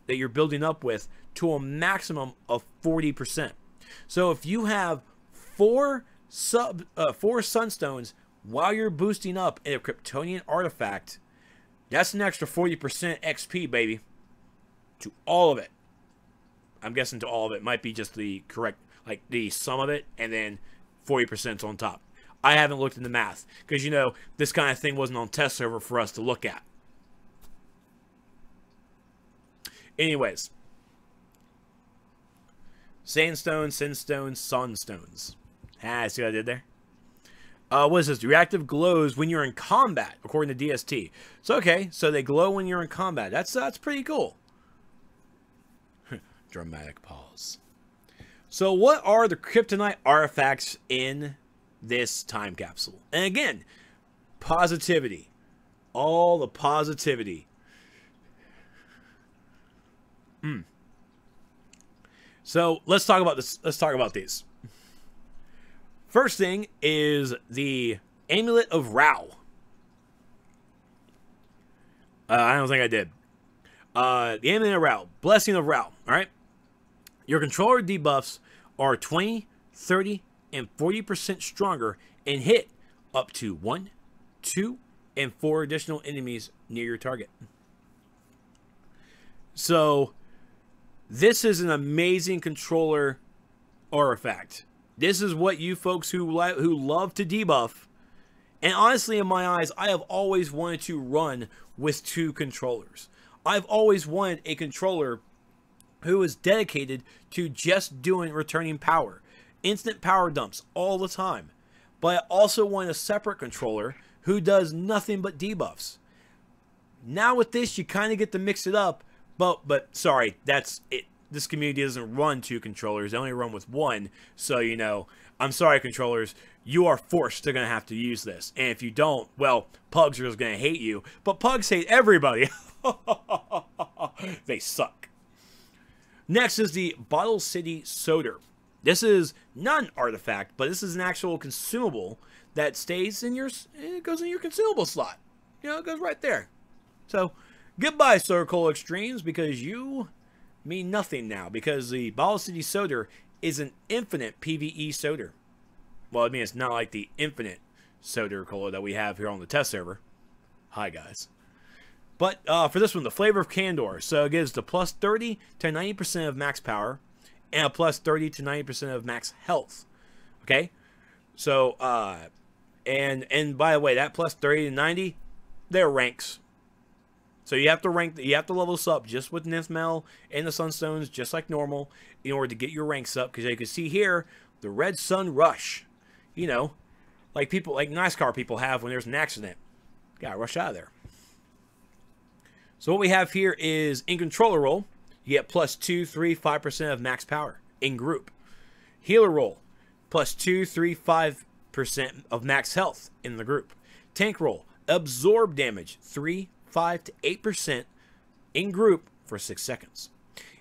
that you're building up with, to a maximum of 40%. So if you have four Sunstones while you're boosting up in a Kryptonian artifact, that's an extra 40% XP, baby. To all of it. I'm guessing to all of it. Might be just the correct, like the sum of it, and then 40% on top. I haven't looked in the math, because, you know, this kind of thing wasn't on test server for us to look at. Anyways. Sandstone, Sinstone, Sunstones. Ah, see what I did there? What is this? Reactive glows when you're in combat, according to DST. So, okay, so they glow when you're in combat. That's pretty cool. Dramatic pause. So what are the kryptonite artifacts in this time capsule? And again, positivity. All the positivity. So let's talk about this. Let's talk about these. First thing is the Amulet of Ra. I don't think I did. The Amulet of Ra. Blessing of Ra. Alright? Your controller debuffs are 20, 30, and 40% stronger and hit up to 1, 2, and 4 additional enemies near your target. So, this is an amazing controller artifact. This is what you folks who love to debuff, and honestly in my eyes, I have always wanted to run with 2 controllers. I've always wanted a controller who is dedicated to just doing returning power. Instant power dumps all the time. But I also want a separate controller who does nothing but debuffs. Now with this, you kind of get to mix it up. But sorry, that's it. This community doesn't run 2 controllers. They only run with 1. So, you know, I'm sorry, controllers. You are forced to going to have to use this. And if you don't, well, pugs are just going to hate you. But pugs hate everybody. They suck. Next is the Bottle City Soda. This is not an artifact, but this is an actual consumable that stays in your, it goes in your consumable slot. You know, it goes right there. So, goodbye, Soda Cola Extremes, because you mean nothing now, because the Bottle City Soda is an infinite PvE soda. Well, I mean, it's not like the infinite Soda Cola that we have here on the test server. Hi, guys. But for this one, the Flavor of Candor. So it gives the plus 30 to 90% of max power and a plus 30 to 90% of max health. Okay? So, and by the way, that plus 30 to 90, they're ranks. So you have to level this up just with Nithmel and the Sunstones, just like normal, in order to get your ranks up. Because you can see here, the Red Sun Rush. You know, like NASCAR people have when there's an accident. Gotta rush out of there. So what we have here is in controller roll, you get plus 2, 3, 5% of max power in group. Healer roll, plus 2, 3, 5% of max health in the group. Tank roll, absorb damage, 3, 5 to 8% in group for 6 seconds.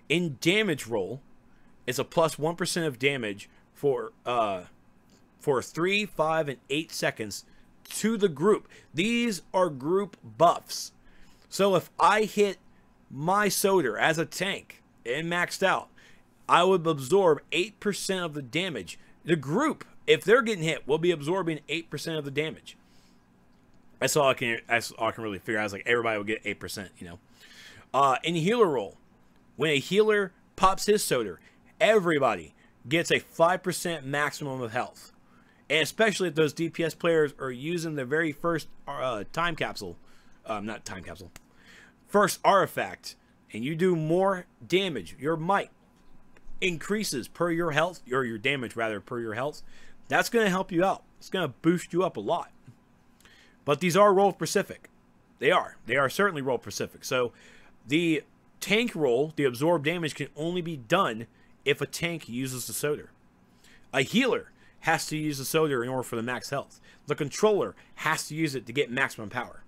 In damage roll, it's a plus 1% of damage for 3, 5, and 8 seconds to the group. These are group buffs. So if I hit my Soda as a tank and maxed out, I would absorb 8% of the damage. The group, if they're getting hit, will be absorbing 8% of the damage. That's all I can really figure out. I was like, everybody will get 8%, you know. In healer roll, when a healer pops his Soda, everybody gets a 5% maximum of health. And especially if those DPS players are using the very first time capsule, not time capsule, first artifact, and you do more damage, your might increases per your health, or your damage rather, per your health. That's going to help you out. It's going to boost you up a lot. But these are role specific. They are certainly role specific. So the tank roll, the absorb damage, can only be done if a tank uses the Soda. A healer has to use the Soda in order for the max health. The controller has to use it to get maximum power.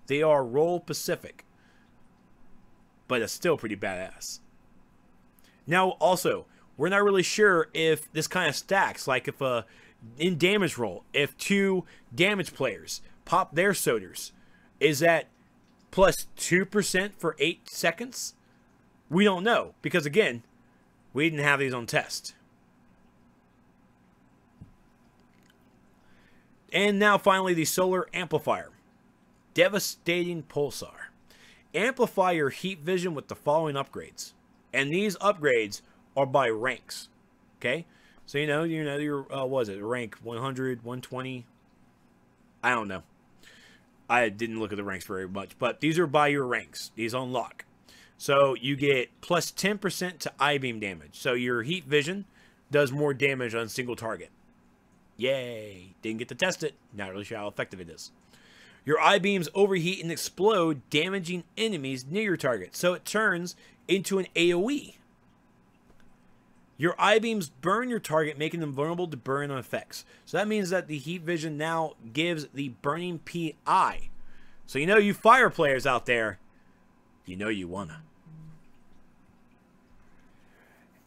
They are role specific, but it's still pretty badass. Now, also, we're not really sure if this kind of stacks. Like if in damage roll, if 2 damage players pop their Sodas, is that plus 2% for 8 seconds? We don't know, because again, we didn't have these on test. And now finally, the Solar Amplifier. Devastating Pulsar. Amplify your heat vision with the following upgrades. And these upgrades are by ranks. Okay? So you know your what was it? Rank 100, 120. I don't know. I didn't look at the ranks very much, but these are by your ranks. These unlock. So you get plus 10% to I-beam damage. So your heat vision does more damage on a single target. Yay. Didn't get to test it. Not really sure how effective it is. Your I-beams overheat and explode, damaging enemies near your target. So it turns into an AoE. Your I-beams burn your target, making them vulnerable to burn effects. So that means that the heat vision now gives the burning PI. So you know, you fire players out there, you know you wanna.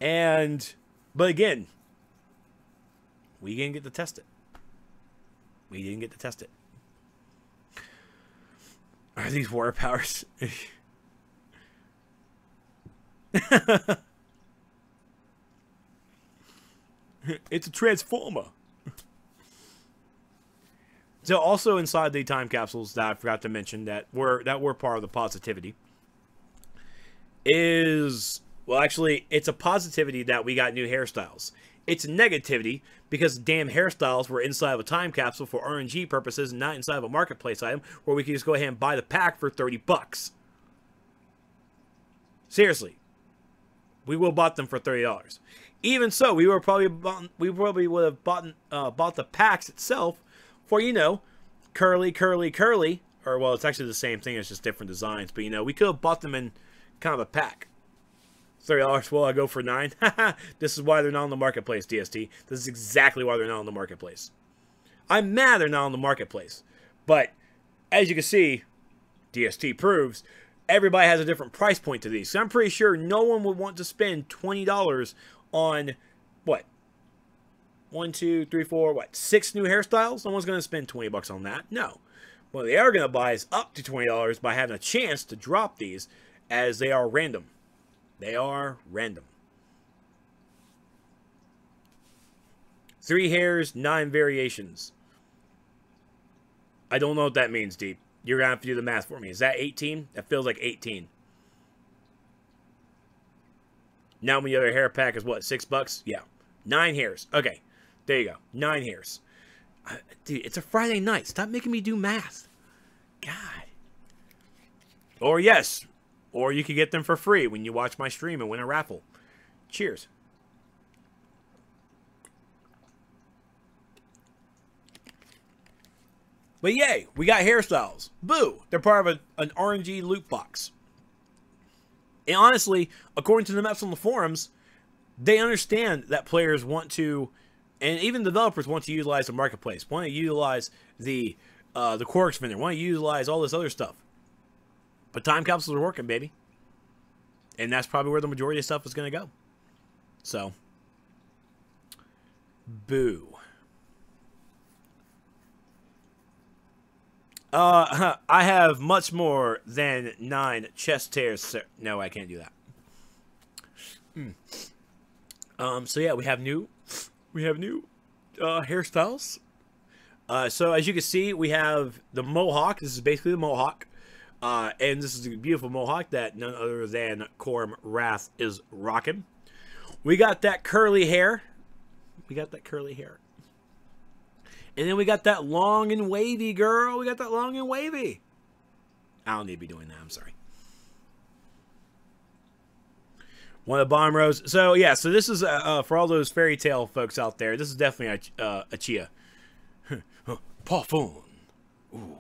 But again, we didn't get to test it. We didn't get to test it. Are these water powers? It's a transformer. So also inside the time capsules that I forgot to mention that were part of the positivity is, well, actually it's a positivity that we got new hairstyles. It's a negativity because damn hairstyles were inside of a time capsule for RNG purposes and not inside of a marketplace item where we could just go ahead and buy the pack for 30 bucks. Seriously. We will bought them for $30. Even so, we probably would have bought the packs itself for, you know, curly, or well, it's actually the same thing, it's just different designs, but you know, we could have bought them in kind of a pack. $30, well, I go for $9. This is why they're not on the marketplace, DST. This is exactly why they're not on the marketplace. I'm mad they're not on the marketplace, but as you can see, DST proves everybody has a different price point to these. So I'm pretty sure no one would want to spend $20 on, what? 1, 2, 3, 4, what? 6 new hairstyles? No one's going to spend 20 bucks on that. No. What they are going to buy is up to $20 by having a chance to drop these, as they are random. They are random. 3 hairs, 9 variations. I don't know what that means, Deep. You're going to have to do the math for me. Is that 18? That feels like 18. Now when the other hair pack is what, $6? Yeah. 9 hairs. Okay. There you go. 9 hairs. Dude, it's a Friday night. Stop making me do math. God. Or yes. Or you could get them for free when you watch my stream and win a raffle. Cheers. But yay, we got hairstyles. Boo! They're part of an RNG loot box. And honestly, according to the maps on the forums, they understand that players want to, and even developers want to utilize the marketplace, want to utilize the Quarks vendor, want to utilize all this other stuff. But time capsules are working, baby. And that's probably where the majority of stuff is going to go. So, boo. I have much more than 9 chest hairs, sir. No, I can't do that. So yeah, we have new hairstyles. So as you can see, we have the mohawk. This is basically the mohawk. And this is a beautiful mohawk that none other than Corm Wrath is rocking. We got that curly hair. And then we got that long and wavy, girl. We got that long and wavy. I don't need to be doing that. I'm sorry. One of the bottom rows. So, yeah. So, this is for all those fairy tale folks out there. This is definitely a Chia. Puffle. Ooh.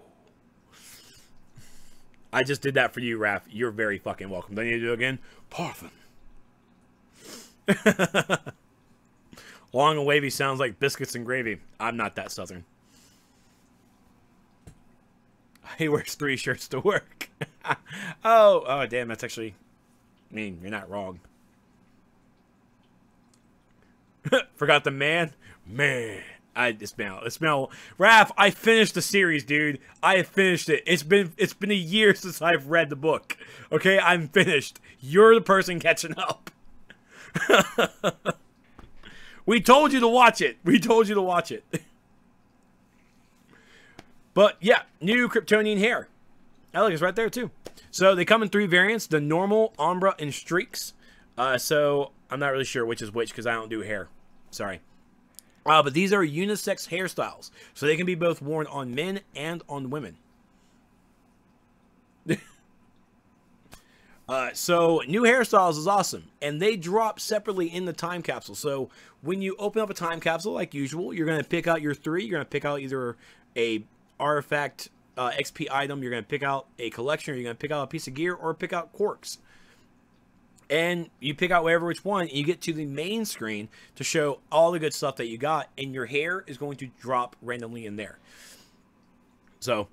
I just did that for you, Raph. You're very fucking welcome. Do I need to do it again? Puffin. Long and wavy sounds like biscuits and gravy. I'm not that southern. He wears 3 shirts to work. Oh, damn, that's actually... I mean, you're not wrong. Forgot the man? Man. It's been Raph, I finished the series, dude. I have finished it. It's been a year since I've read the book. Okay, I'm finished. You're the person catching up. We told you to watch it. But yeah, new Kryptonian hair. Oh, look, it's right there too. So they come in 3 variants: the normal, ombre, and streaks. So I'm not really sure which is which because I don't do hair. Sorry. But these are unisex hairstyles, so they can be both worn on men and on women. So new hairstyles is awesome, and they drop separately in the time capsule. So when you open up a time capsule, like usual, you're gonna pick out your 3. You're gonna pick out either a artifact XP item, you're gonna pick out a collection, or you're gonna pick out a piece of gear, or pick out quirks. And you pick out which one, and you get to the main screen to show all the good stuff that you got, and your hair is going to drop randomly in there. So,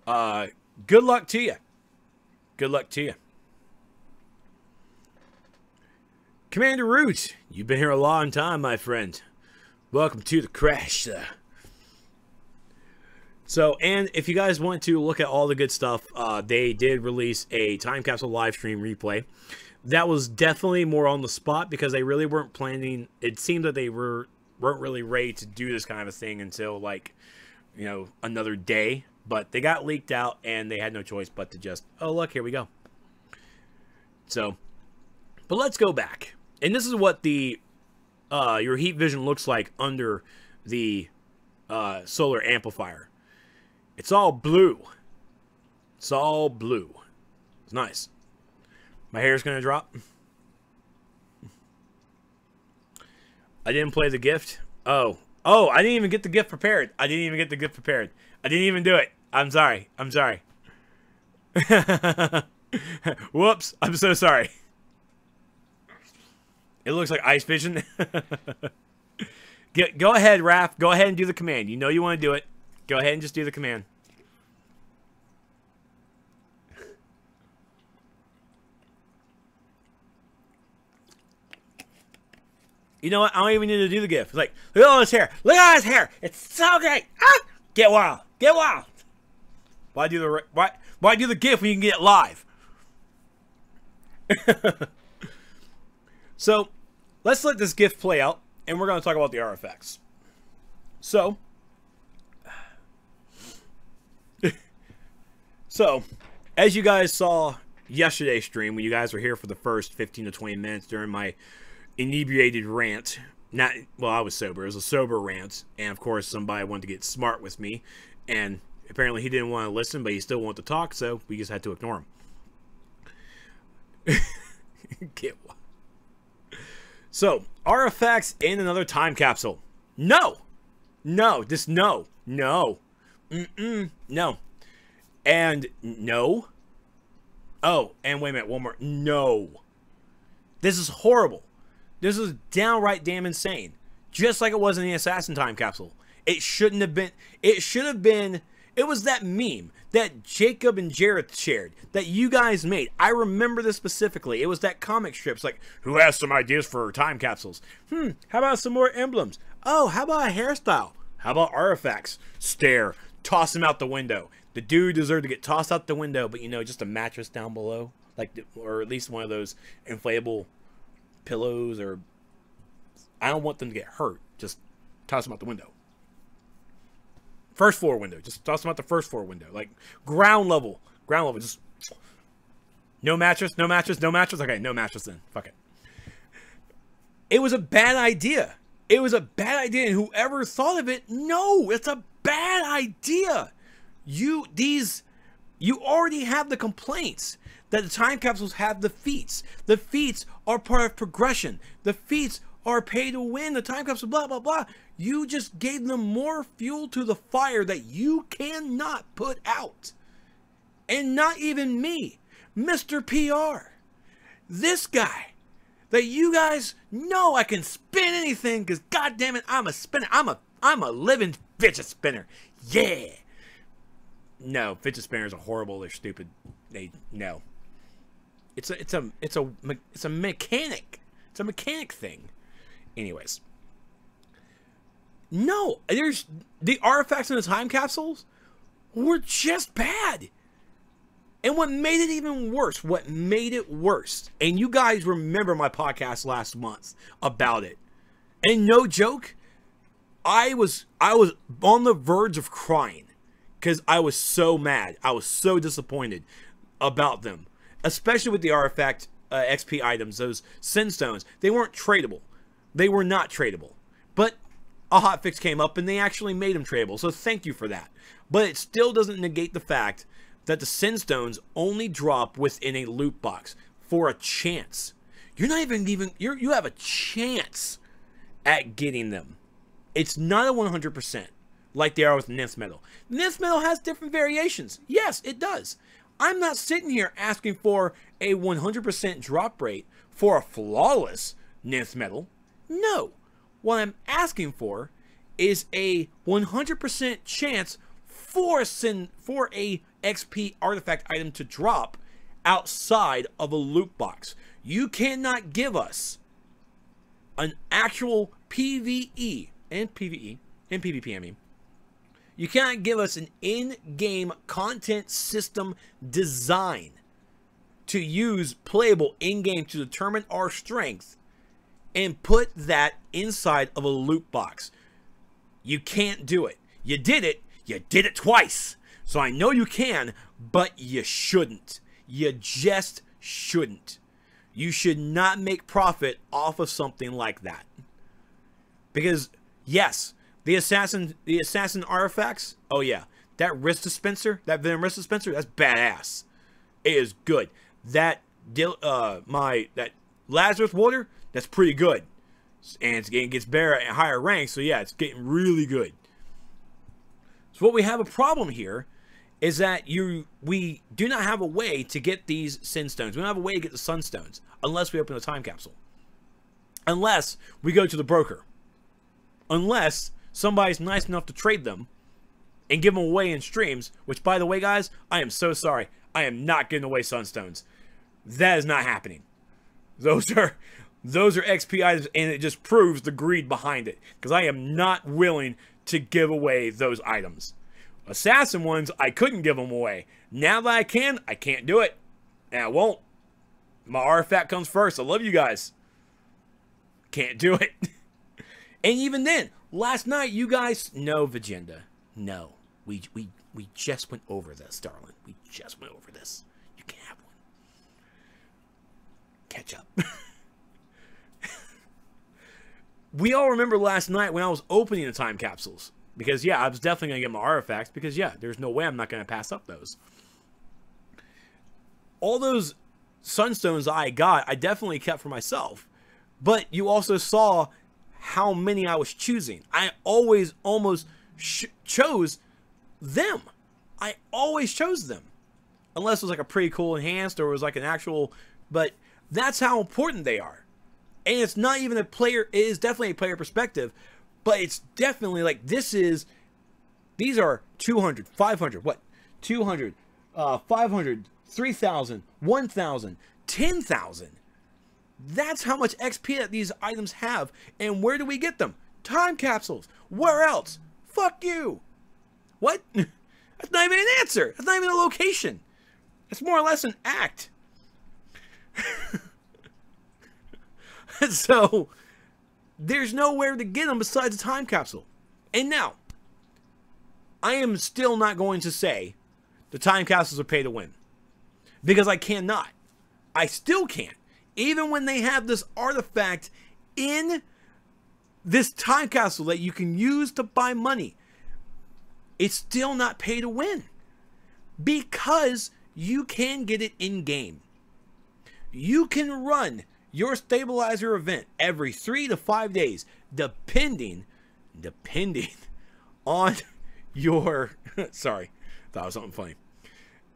good luck to you. Good luck to you. Commander Root, you've been here a long time, my friend. Welcome to the crash. So, and if you guys want to look at all the good stuff, they did release a Time Capsule live stream replay. That was definitely more on the spot because they really weren't planning. It seemed that they weren't really ready to do this kind of a thing until, like, you know, another day. But they got leaked out, and they had no choice but to just, oh, look, here we go. So, but let's go back. And this is what the your heat vision looks like under the solar amplifier. It's all blue. It's all blue. It's nice. My hair's gonna drop. I didn't play the gift. Oh, I didn't even get the gift prepared. I didn't even do it. I'm sorry. Whoops. I'm so sorry. It looks like ice vision. Go ahead, Raph. Go ahead and do the command. You know you want to do it. Go ahead and just do the command. You know what? I don't even need to do the gift. It's like, look at all this hair. Look at all this hair. It's so great. Ah! Get wild. Get wild. Why do the gift when you can get it live? So, let's let this gift play out, and we're going to talk about the artifacts. So, as you guys saw yesterday's stream, when you guys were here for the first 15 to 20 minutes during my inebriated rant, well, I was sober. It was a sober rant, and of course, somebody wanted to get smart with me, and apparently he didn't want to listen, but he still wanted to talk, so we just had to ignore him. So, artifacts in another time capsule. No! No, just no. No. No. And no. Oh, and wait a minute, one more. No. This is horrible. This is downright damn insane. Just like it was in the Assassin Time Capsule. It shouldn't have been. It should have been. It was that meme that Jacob and Jareth shared that you guys made. I remember this specifically. It was that comic strip. It's like, who has some ideas for time capsules? How about some more emblems? Oh, how about a hairstyle? How about artifacts? Stare. Toss him out the window. The dude deserved to get tossed out the window, but you know, just a mattress down below, like, or at least one of those inflatable pillows, or I don't want them to get hurt. Just toss them out the window. First floor window. Just toss them out the first floor window. Like ground level. Ground level. Just no mattress, no mattress, no mattress. Okay, no mattress then. Fuck it. It was a bad idea. It was a bad idea, and whoever thought of it, no, it's a bad idea. You already have the complaints that the time capsules have the feats. The feats are part of progression. The feats are pay to win. The time capsule, blah, blah, blah. You just gave them more fuel to the fire that you cannot put out. And not even me, Mr. PR. This guy that you guys know I can spin anything because goddamn it, I'm a spinner. I'm a living fidget spinner. Yeah. No, fidget spinners are horrible. They're stupid. No. It's a mechanic. It's a mechanic thing. Anyways. No, there's the artifacts in the time capsules were just bad. And what made it even worse, and you guys remember my podcast last month about it. And no joke, I was on the verge of crying because I was so mad. I was so disappointed about them, especially with the artifact XP items, those sin stones. They weren't tradable. They were not tradable. But a hotfix came up and they actually made them tradable. So thank you for that. But it still doesn't negate the fact that the sin stones only drop within a loot box. for a chance. You're not even you have a chance at getting them. It's not a 100% like they are with Nth Metal. Nth Metal has different variations. Yes, it does. I'm not sitting here asking for a 100% drop rate for a flawless Nth Metal. No. What I'm asking for is a 100% chance for a XP artifact item to drop outside of a loot box. You cannot give us an actual PvE and PvP, I mean. You cannot give us an in-game content system design to use playable in-game to determine our strength and put that inside of a loot box. You can't do it. You did it twice. So I know you can, but you shouldn't. You just shouldn't. You should not make profit off of something like that. Because, yes, the assassin artifacts, oh yeah, that wrist dispenser, that venom wrist dispenser, that's badass. It is good. That Lazarus water, that's pretty good. And it gets better at higher ranks, so yeah, it's getting really good. So what we have a problem here is that we do not have a way to get these sin stones. We don't have a way to get the sunstones unless we open the time capsule. Unless we go to the broker. Unless somebody's nice enough to trade them and give them away in streams, which, by the way, guys, I am so sorry. I am not giving away sunstones. That is not happening. Those are XP items, and it just proves the greed behind it, because I am not willing to give away those items. Assassin ones, I couldn't give them away. Now that I can't do it. And I won't. My artifact comes first. I love you guys. Can't do it. And even then, last night, you guys... No, Vagenda. No. We just went over this, darling. We just went over this. You can't have one. Catch up. We all remember last night when I was opening the time capsules. Because, yeah, I was definitely going to get my artifacts. Because, yeah, there's no way I'm not going to pass up those. All those sunstones I got, I definitely kept for myself. But you also saw how many I was choosing. I always almost chose them. I always chose them. Unless it was like a pretty cool enhanced or it was like an actual... But that's how important they are. And it's not even a player... It is definitely a player perspective. But it's definitely like these are 200, 500, what? 200, 500, 3,000, 1,000, 10,000. That's how much XP that these items have. And where do we get them? Time capsules. Where else? Fuck you. What? That's not even an answer. That's not even a location. It's more or less an act. So... there's nowhere to get them besides a time capsule. And now, I am still not going to say the time capsules are pay to win. Because I cannot. I still can't. Even when they have this artifact in this time capsule that you can use to buy money, it's still not pay to win. Because you can get it in-game. You can run your stabilizer event every 3 to 5 days, depending on your, sorry, thought it was something funny.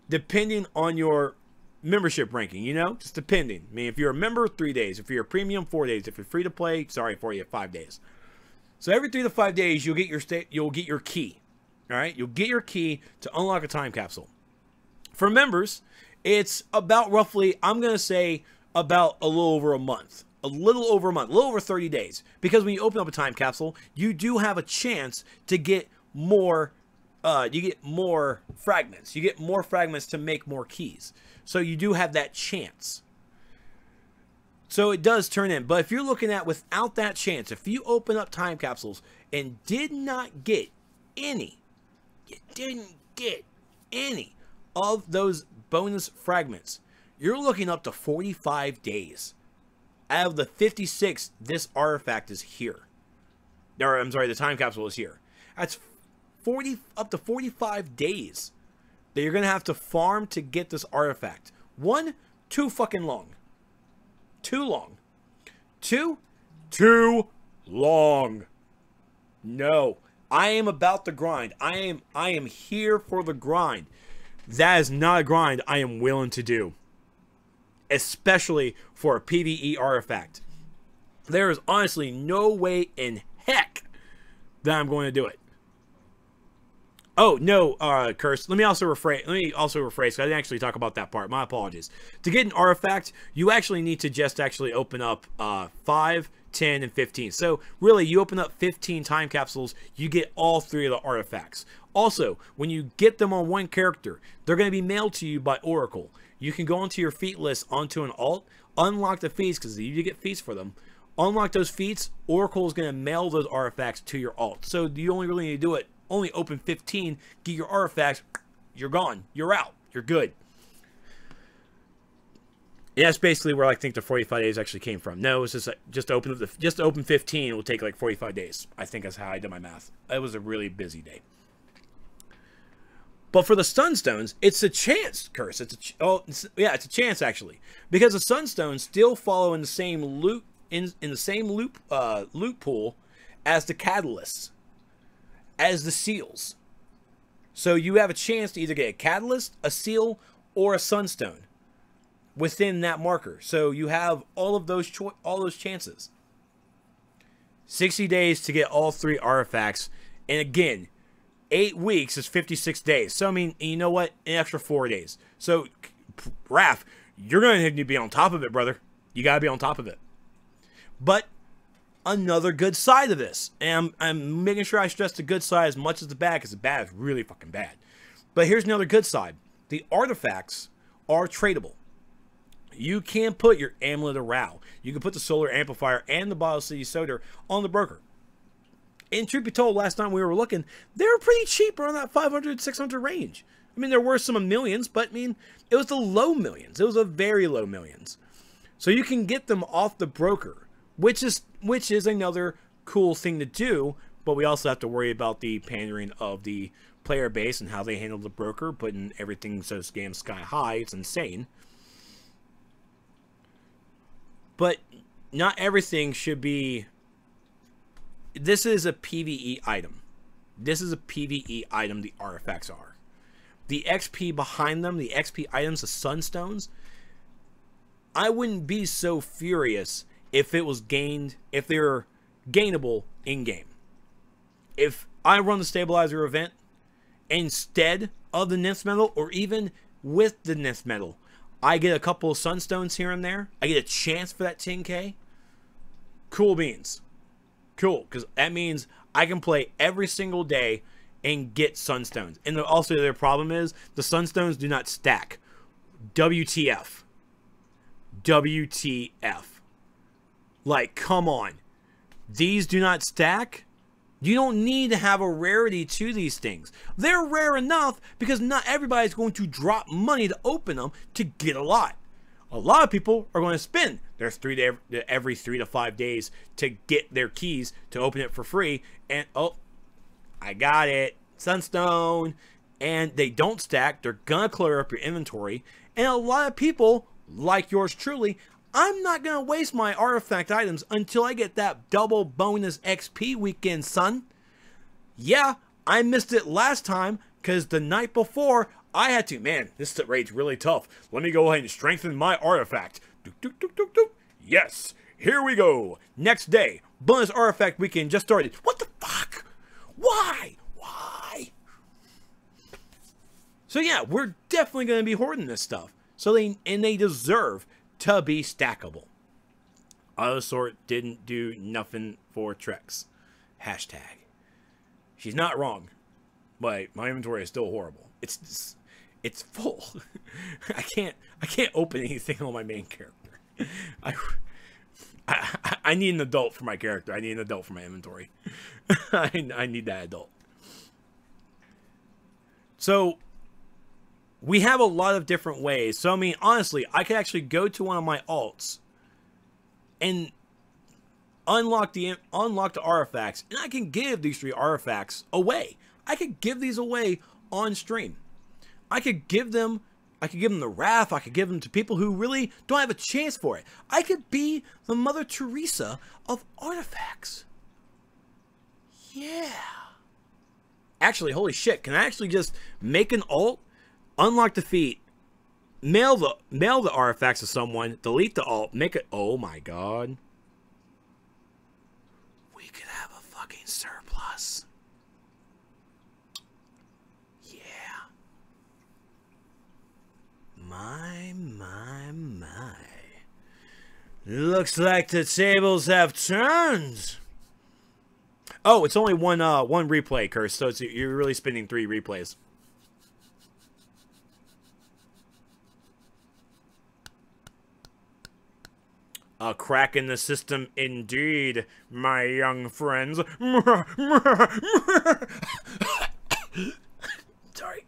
Depending on your membership ranking, you know, just depending. I mean, if you're a member, 3 days. If you're a premium, 4 days. If you're free to play, sorry for you, 5 days. So every 3 to 5 days, you'll get your key. All right, you'll get your key to unlock a time capsule. For members, it's about roughly, I'm gonna say, about a little over a month. A little over 30 days. Because when you open up a time capsule, you do have a chance to get more, you get more fragments. You get more fragments to make more keys. So you do have that chance. So it does turn in. But if you're looking at without that chance, if you open up time capsules and did not get any, you didn't get any of those bonus fragments, you're looking up to 45 days. Out of the 56, this artifact is here. Or, I'm sorry, the time capsule is here. That's up to 45 days that you're going to have to farm to get this artifact. One, too fucking long. Too long. Too long. No. I am about the grind. I am here for the grind. That is not a grind I am willing to do. Especially for a PvE artifact. There is honestly no way in heck that I'm going to do it. Oh, no, Curse. Let me also rephrase, because I didn't actually talk about that part. My apologies. To get an artifact, you actually need to just actually open up 5, 10, and 15. So, really, you open up 15 time capsules, you get all 3 of the artifacts. Also, when you get them on one character, they're going to be mailed to you by Oracle. You can go into your feat list onto an alt, unlock the feats, because you need to get feats for them. Unlock those feats, Oracle is going to mail those artifacts to your alt. So, you only really need to do it. Only open 15, get your artifacts, you're gone, you're out, you're good. And that's basically where I think the 45 days actually came from. No, it's just open 15, it will take like 45 days. I think that's how I did my math. It was a really busy day. But for the Sunstones, it's a chance, Curse. It's a chance actually, because the Sunstones still follow in the same loop in the same loop pool as the catalysts. As the seals. So you have a chance to either get a catalyst, a seal, or a sunstone within that marker. So you have all of those chances. 60 days to get all 3 artifacts, and again, 8 weeks is 56 days. So I mean, you know what? An extra 4 days. So Raph, you're going to need to be on top of it, brother. You got to be on top of it. But another good side of this, and I'm making sure I stress the good side as much as the bad, because the bad is really fucking bad. But here's another good side. The artifacts are tradable. You can put your Amulet of Rao, you can put the Solar Amplifier and the Bottle City Soda on the broker. And truth be told, last time we were looking, they were pretty cheap around that 500, 600 range. I mean, there were some millions, but I mean, it was the low millions. It was a very low millions. So you can get them off the broker, which is another cool thing to do, but we also have to worry about the pandering of the player base and how they handle the broker, putting everything so scam sky high. It's insane. But not everything should be... This is a PvE item. This is a PvE item, the artifacts are. The XP behind them, the XP items, the Sunstones, I wouldn't be so furious if it was gained, if they were gainable in-game. If I run the Stabilizer event instead of the Nth Metal, or even with the Nth Metal, I get a couple of Sunstones here and there, I get a chance for that 10k, cool beans. Cool, because that means I can play every single day and get Sunstones. And also their problem is, the Sunstones do not stack. WTF. WTF. Like, come on. These do not stack? You don't need to have a rarity to these things. They're rare enough because not everybody's going to drop money to open them to get a lot. A lot of people are going to spend their every 3 to 5 days to get their keys to open it for free. And, oh, I got it. Sunstone. And they don't stack. They're going to clutter up your inventory. And a lot of people, like yours truly, I'm not going to waste my artifact items until I get that double bonus XP weekend, son. Yeah, I missed it last time because the night before I had to. Man, this raid's really tough. Let me go ahead and strengthen my artifact. Yes, here we go. Next day, bonus artifact weekend just started. What the fuck? Why? Why? So yeah, we're definitely going to be hoarding this stuff. So they deserve to be stackable. Autosort didn't do nothing for Trex. Hashtag. She's not wrong, but my inventory is still horrible. It's full. I can't open anything on my main character. I need an adult for my character. I need an adult for my inventory. I need that adult. So we have a lot of different ways. So, I mean, honestly, I could actually go to one of my alts and unlock the artifacts, and I can give these 3 artifacts away. I could give these away on stream. I could give them I could give them the Wrath. I could give them to people who really don't have a chance for it. I could be the Mother Teresa of artifacts. Yeah. Actually, holy shit, can I actually just make an alt, unlock the feat, mail the artifacts to someone, delete the alt, make it... Oh my god. We could have a fucking surplus. Yeah. My. Looks like the tables have turned. Oh, it's only one replay, Curse, so you're really spending 3 replays. A crack in the system indeed, my young friends. Sorry.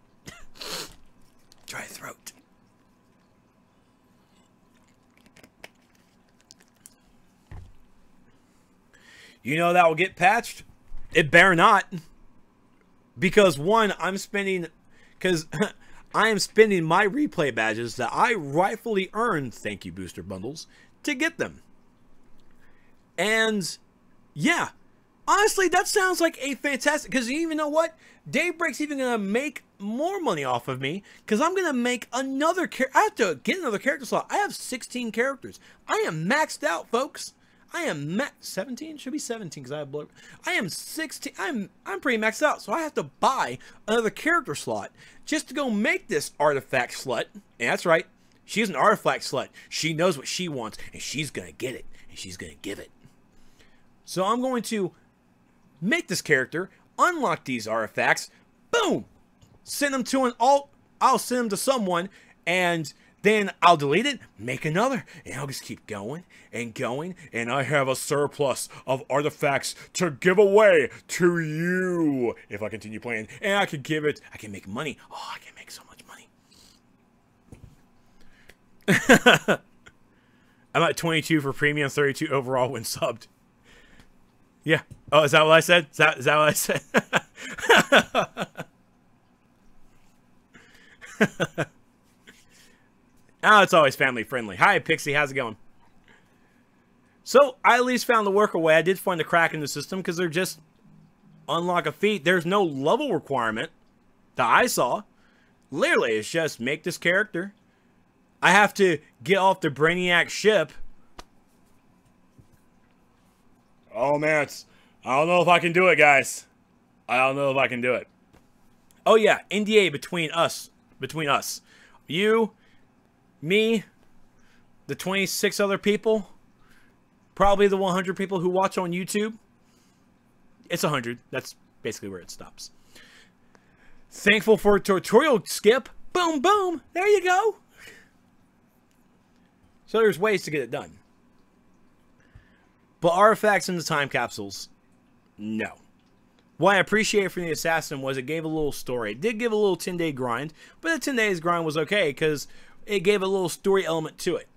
Dry throat. You know that will get patched? It better not. Because one, I am spending my replay badges that I rightfully earned, thank you booster bundles, to get them. And yeah, honestly, that sounds like a fantastic, because you even know what? Daybreak's even going to make more money off of me, because I'm going to make another character. I have to get another character slot. I have 16 characters. I am maxed out, folks. I am 17? Should be 17 because I have blur. I am 16. I'm pretty maxed out, so I have to buy another character slot just to go make this artifact slut. And that's right, she's an artifact slut. She knows what she wants, and she's gonna get it, and she's gonna give it. So I'm going to make this character, unlock these artifacts, boom, send them to an alt. I'll send them to someone, and then I'll delete it, make another, and I'll just keep going and going, and I have a surplus of artifacts to give away to you if I continue playing. And I can give it, I can make money. Oh, I can make so much money. I'm at 22 for premium, 32 overall when subbed. Yeah. Oh, is that what I said? Is that what I said? Oh, it's always family friendly. Hi, Pixie. How's it going? So, I at least found the workaway. I did find a crack in the system because they're just unlock a feat. There's no level requirement that I saw. Literally, it's just make this character. I have to get off the Brainiac ship. Oh, man. I don't know if I can do it, guys. I don't know if I can do it. Oh, yeah. NDA between us. Between us. You... me, the 26 other people, probably the 100 people who watch on YouTube. It's 100. That's basically where it stops. Thankful for a tutorial skip. Boom, boom. There you go. So there's ways to get it done. But artifacts in the time capsules, no. What I appreciate from the Assassin was it gave a little story. It did give a little 10-day grind, but the 10 days grind was okay because it gave a little story element to it.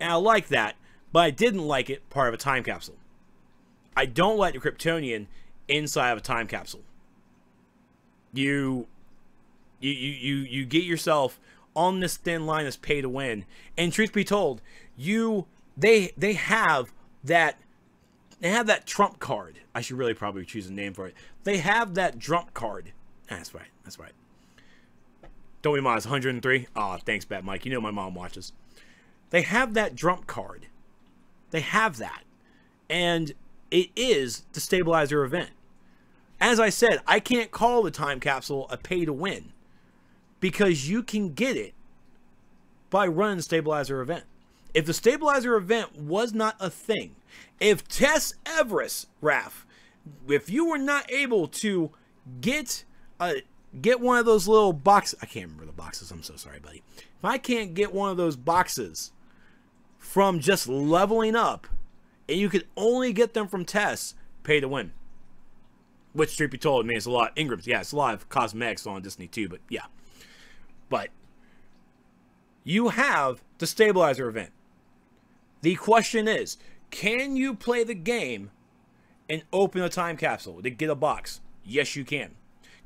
And I like that, but I didn't like it part of a time capsule. I don't like the Kryptonian inside of a time capsule. You get yourself on this thin line as pay to win. And truth be told, they have that trump card. I should really probably choose a name for it. They have that trump card. That's right. That's right. Don't be mine, it's 103. Aw, thanks, Bat Mike. You know my mom watches. They have that trump card. They have that. And it is the stabilizer event. As I said, I can't call the time capsule a pay to win. Because you can get it by running the stabilizer event. If the stabilizer event was not a thing, if Tess Everest, Raph, if you were not able to get one of those little boxes, I can't remember the boxes, I'm so sorry, buddy. If I can't get one of those boxes from just leveling up, and you could only get them from Tess, pay to win. Which, truth be told, man, it's a lot. Ingrams, yeah, it's a lot of cosmetics on Disney too, but yeah. But you have the stabilizer event. The question is, can you play the game and open a time capsule to get a box? Yes, you can.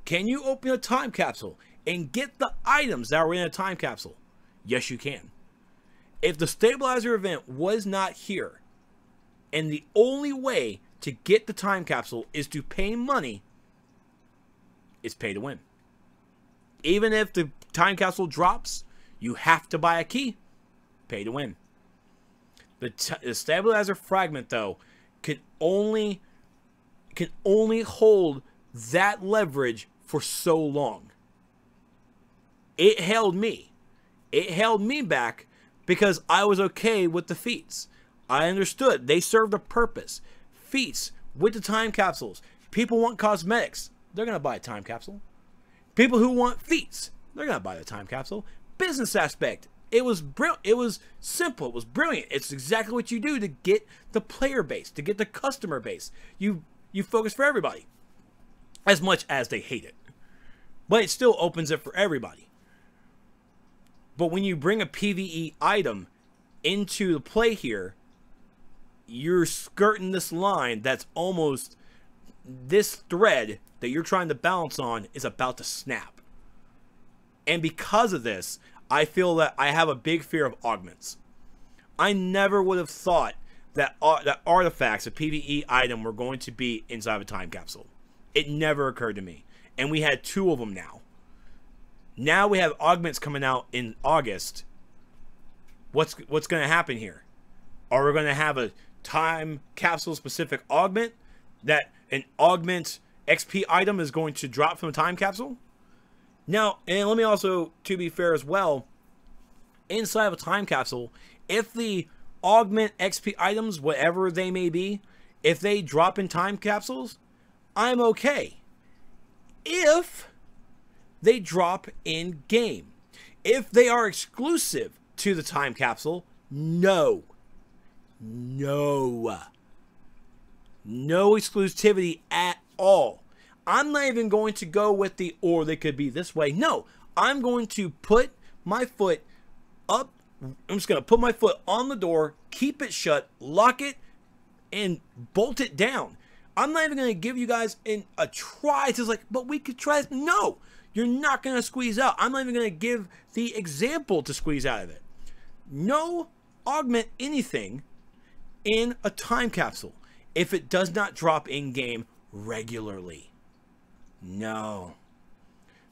Can you open a time capsule and get the items that are in a time capsule? Yes, you can. If the stabilizer event was not here, and the only way to get the time capsule is to pay money, it's pay to win. Even if the time capsule drops, you have to buy a key. Pay to win. The stabilizer fragment, though, can only hold that leverage for so long. It held me. It held me back because I was okay with the feats. I understood they served a purpose. Feats with the time capsules. People want cosmetics. They're going to buy a time capsule. People who want feats, they're going to buy the time capsule. Business aspect. It was brilliant. It was simple. It was brilliant. It's exactly what you do to get the player base, to get the customer base. You focus for everybody. As much as they hate it. But it still opens it for everybody. But when you bring a PvE item into the play here, you're skirting this line that's almost, this thread that you're trying to balance on is about to snap. And because of this, I feel that I have a big fear of augments. I never would have thought that that artifacts, a PvE item, were going to be inside of a time capsule. It never occurred to me. And we had 2 of them now. Now we have augments coming out in August. What's going to happen here? Are we going to have a time capsule specific augment that an augment XP item is going to drop from a time capsule? Now, and let me also, to be fair as well, inside of a time capsule, if the augment XP items, whatever they may be, if they drop in time capsules, I'm okay. If they drop in game. If they are exclusive to the time capsule, no. No. No exclusivity at all. I'm not even going to go with the, or they could be this way. No, I'm going to put my foot up. I'm just going to put my foot on the door, keep it shut, lock it, and bolt it down. I'm not even going to give you guys a try to like, but we could try this. No, you're not going to squeeze out. I'm not even going to give the example to squeeze out of it. No augment anything in a time capsule if it does not drop in game regularly. No.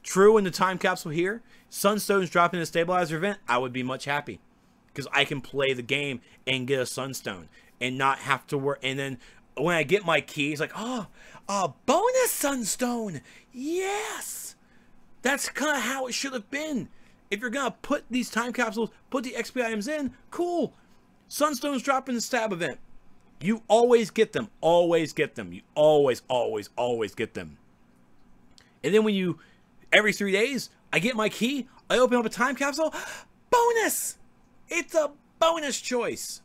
True in the time capsule here, Sunstone's dropping a stabilizer event, I would be much happy. Because I can play the game and get a Sunstone. And not have to work. And then when I get my key, it's like, oh, a bonus Sunstone. Yes. That's kind of how it should have been. If you're going to put these time capsules, put the XP items in, cool. Sunstone's dropping the stab event. You always get them. Always get them. You always get them. And then when you, every 3 days, I get my key, I open up a time capsule, bonus! It's a bonus choice.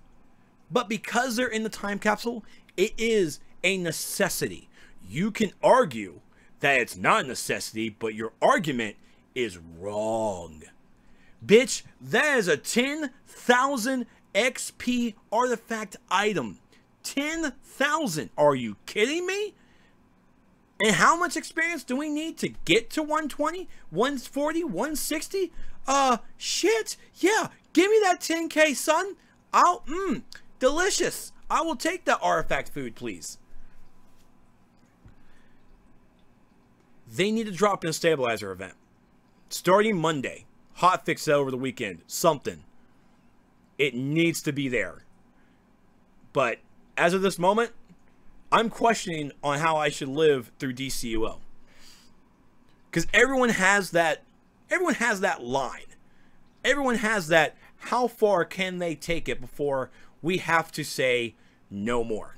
But because they're in the time capsule, it is a necessity. You can argue that it's not a necessity, but your argument is wrong. Bitch, that is a 10,000 XP artifact item. 10,000. Are you kidding me? And how much experience do we need to get to 120, 140, 160? Shit. Yeah, give me that 10K, son. Delicious. I will take that artifact food, please. They need to drop in a stabilizer event. Starting Monday. Hotfix it over the weekend. Something. It needs to be there. But as of this moment, I'm questioning on how I should live through DCUO. Because everyone has that line. Everyone has that, how far can they take it before we have to say no more?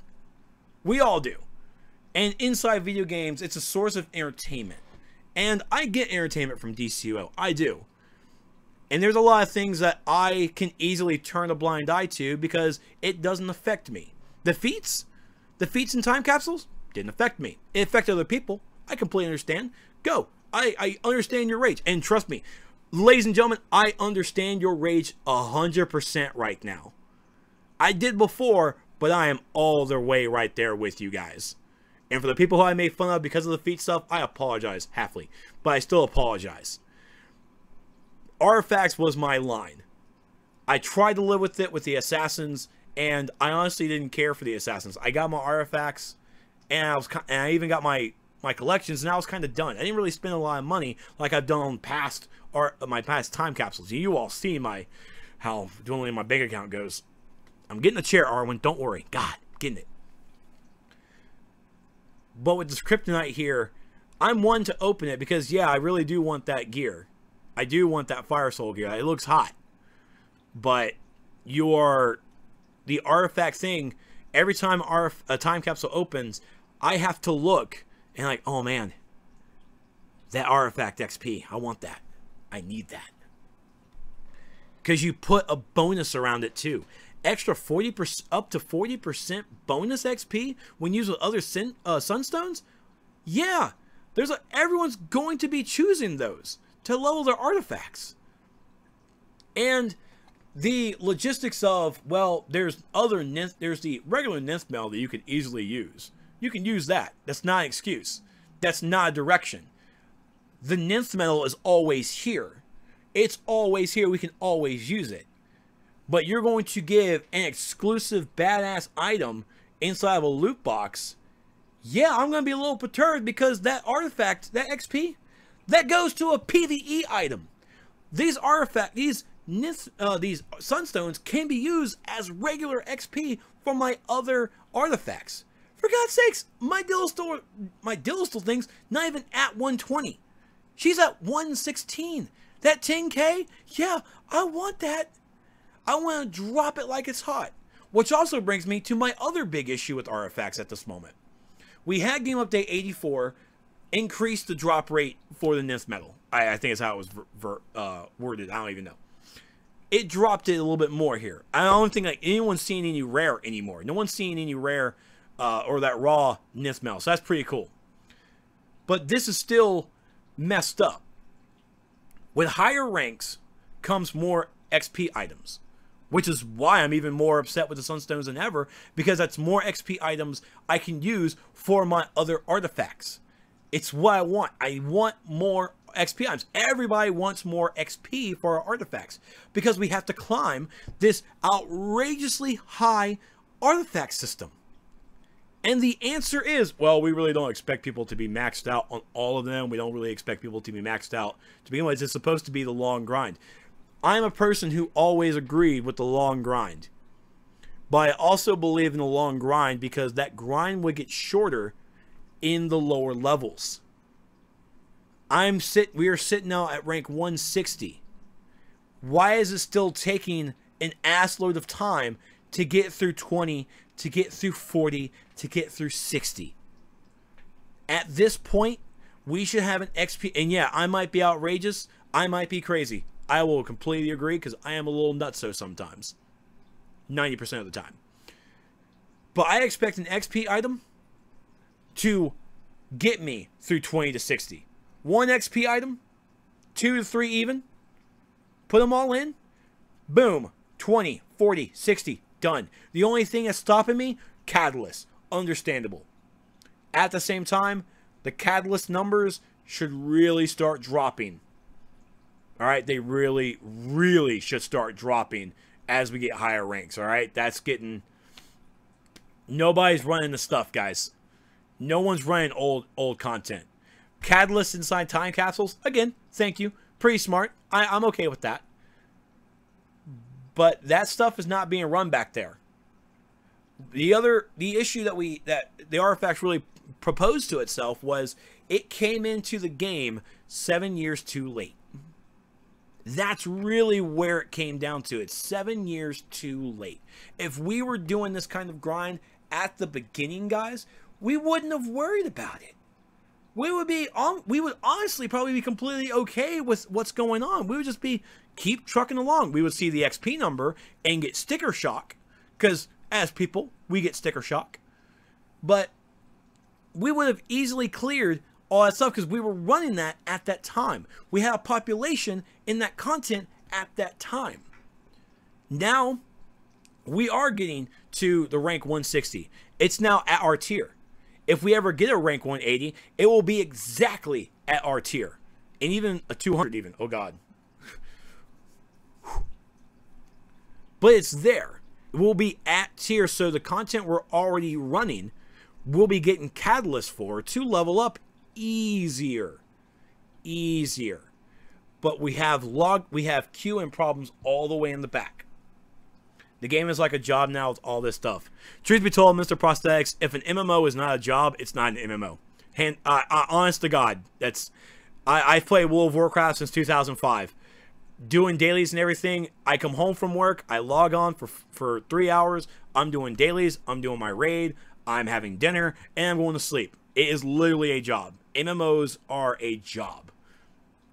We all do. And inside video games, it's a source of entertainment. And I get entertainment from DCUO. I do. And there's a lot of things that I can easily turn a blind eye to because it doesn't affect me. The feats in time capsules didn't affect me. It affected other people. I completely understand. Go. I understand your rage. And trust me, ladies and gentlemen, I understand your rage 100% right now. I did before, but I am all the way right there with you guys. And for the people who I made fun of because of the feat stuff, I apologize halfly. But I still apologize. Artifacts was my line. I tried to live with it with the assassins, and I honestly didn't care for the assassins. I got my artifacts, and I even got my collections, and I was kind of done. I didn't really spend a lot of money like I've done on my past time capsules. You all see how dwindling my bank account goes. I'm getting a chair, Arwen. Don't worry. God, getting it. But with this Kryptonite here, I'm one to open it because, yeah, I really do want that gear. I do want that Fire Soul gear. It looks hot. But the artifact thing, every time a time capsule opens, I have to look and like, oh man, that artifact XP, I want that. I need that. Because you put a bonus around it too. Extra 40%, up to 40% bonus XP when used with other sunstones? Yeah, everyone's going to be choosing those to level their artifacts. And the logistics of, well, there's the regular Nymph Metal that you can easily use. You can use that. That's not an excuse. That's not a direction. The Nymph Metal is always here. It's always here. We can always use it. But you're going to give an exclusive badass item inside of a loot box. Yeah, I'm going to be a little perturbed because that artifact, that XP, that goes to a PvE item. These sunstones can be used as regular XP for my other artifacts. For God's sakes, my Dillistal thing's not even at 120. She's at 116. That 10k, yeah, I want that. I want to drop it like it's hot. Which also brings me to my other big issue with artifacts at this moment. We had Game Update 84 increase the drop rate for the Nymph Metal. I think it's how it was worded. I don't even know. It dropped it a little bit more here. I don't think like anyone's seeing any rare anymore. No one's seeing any rare or that raw Nymph Metal. So that's pretty cool. But this is still messed up. With higher ranks comes more XP items. Which is why I'm even more upset with the Sunstones than ever. Because that's more XP items I can use for my other artifacts. It's what I want. I want more XP items. Everybody wants more XP for our artifacts. Because we have to climb this outrageously high artifact system. And the answer is, well, we really don't expect people to be maxed out on all of them. We don't really expect people to be maxed out to begin with. It's supposed to be the long grind. I'm a person who always agreed with the long grind. But I also believe in the long grind because that grind would get shorter in the lower levels. We are sitting now at rank 160. Why is it still taking an assload of time to get through 20, to get through 40, to get through 60? At this point, we should have an XP. And yeah, I might be outrageous. I might be crazy. I will completely agree because I am a little nutso sometimes. 90% of the time. But I expect an XP item to get me through 20 to 60. One XP item, 2 to 3 even. Put them all in. Boom. 20, 40, 60. Done. The only thing that's stopping me, Catalyst. Understandable. At the same time, the Catalyst numbers should really start dropping. Alright, they really, really should start dropping as we get higher ranks, alright? That's getting... Nobody's running the stuff, guys. No one's running old content. Catalyst inside time capsules, again, thank you. Pretty smart. I'm okay with that. But that stuff is not being run back there. The issue that the artifact really proposed to itself was it came into the game 7 years too late. That's really where it came down to. It's 7 years too late. If we were doing this kind of grind at the beginning, guys, we wouldn't have worried about it. We would honestly probably be completely okay with what's going on. We would just keep trucking along. We would see the XP number and get sticker shock. Because as people, we get sticker shock. But we would have easily cleared all that stuff because we were running that at that time. We had a population in that content at that time. Now, we are getting to the rank 160. It's now at our tier. If we ever get a rank 180, it will be exactly at our tier. And even a 200 even. Oh, God. but it's there. It will be at tier, so the content we're already running, we'll be getting catalyst for to level up easier. But we have queue and problems all the way in the back. The game is like a job now with all this stuff. Truth be told, Mr. Prosthetics, if an MMO is not a job, it's not an MMO. Honest to God, I've played World of Warcraft since 2005. Doing dailies and everything. I come home from work, I log on for 3 hours. I'm doing dailies, I'm doing my raid, I'm having dinner, and I'm going to sleep. It is literally a job. MMOs are a job.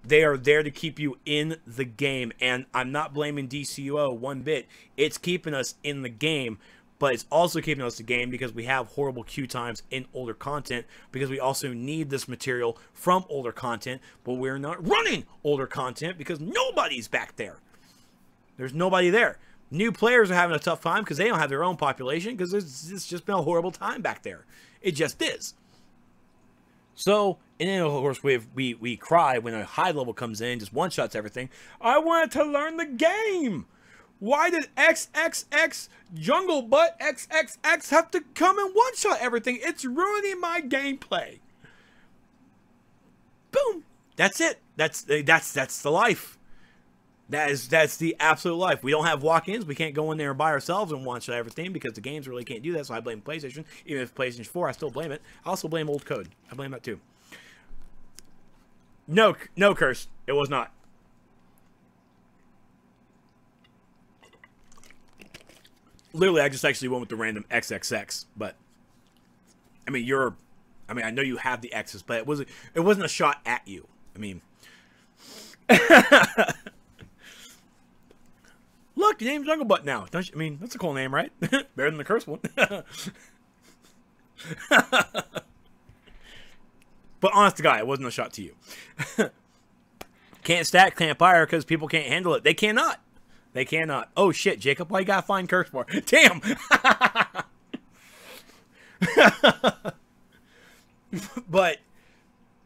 They are there to keep you in the game, and I'm not blaming DCUO one bit. It's keeping us in the game, but it's also keeping us in the game because we have horrible queue times in older content, because we also need this material from older content, but we're not running older content because nobody's back there. There's nobody there. New players are having a tough time because they don't have their own population, because it's just been a horrible time back there. It just is. So, and then of course we cry when a high level comes in, just one-shots everything. I wanted to learn the game! Why did XXX Jungle Butt XXX have to come and one-shot everything? It's ruining my gameplay. Boom! That's it. That's the life. That's the absolute life. We don't have walk-ins. We can't go in there and by ourselves and one-shot everything because the games really can't do that. So I blame PlayStation. Even if PlayStation 4, I still blame it. I also blame old code. I blame that too. No curse. It was not. Literally, I just actually went with the random XXX. But I mean, I know you have the X's, but it wasn't a shot at you. I mean. Look, your name's Jungle Butt now. Don't you, I mean, that's a cool name, right? Better than the curse one. But honest to God, it wasn't a shot to you. Can't stack, can't fire because people can't handle it. They cannot. They cannot. Oh shit, Jacob, why you gotta find curse for? Damn! But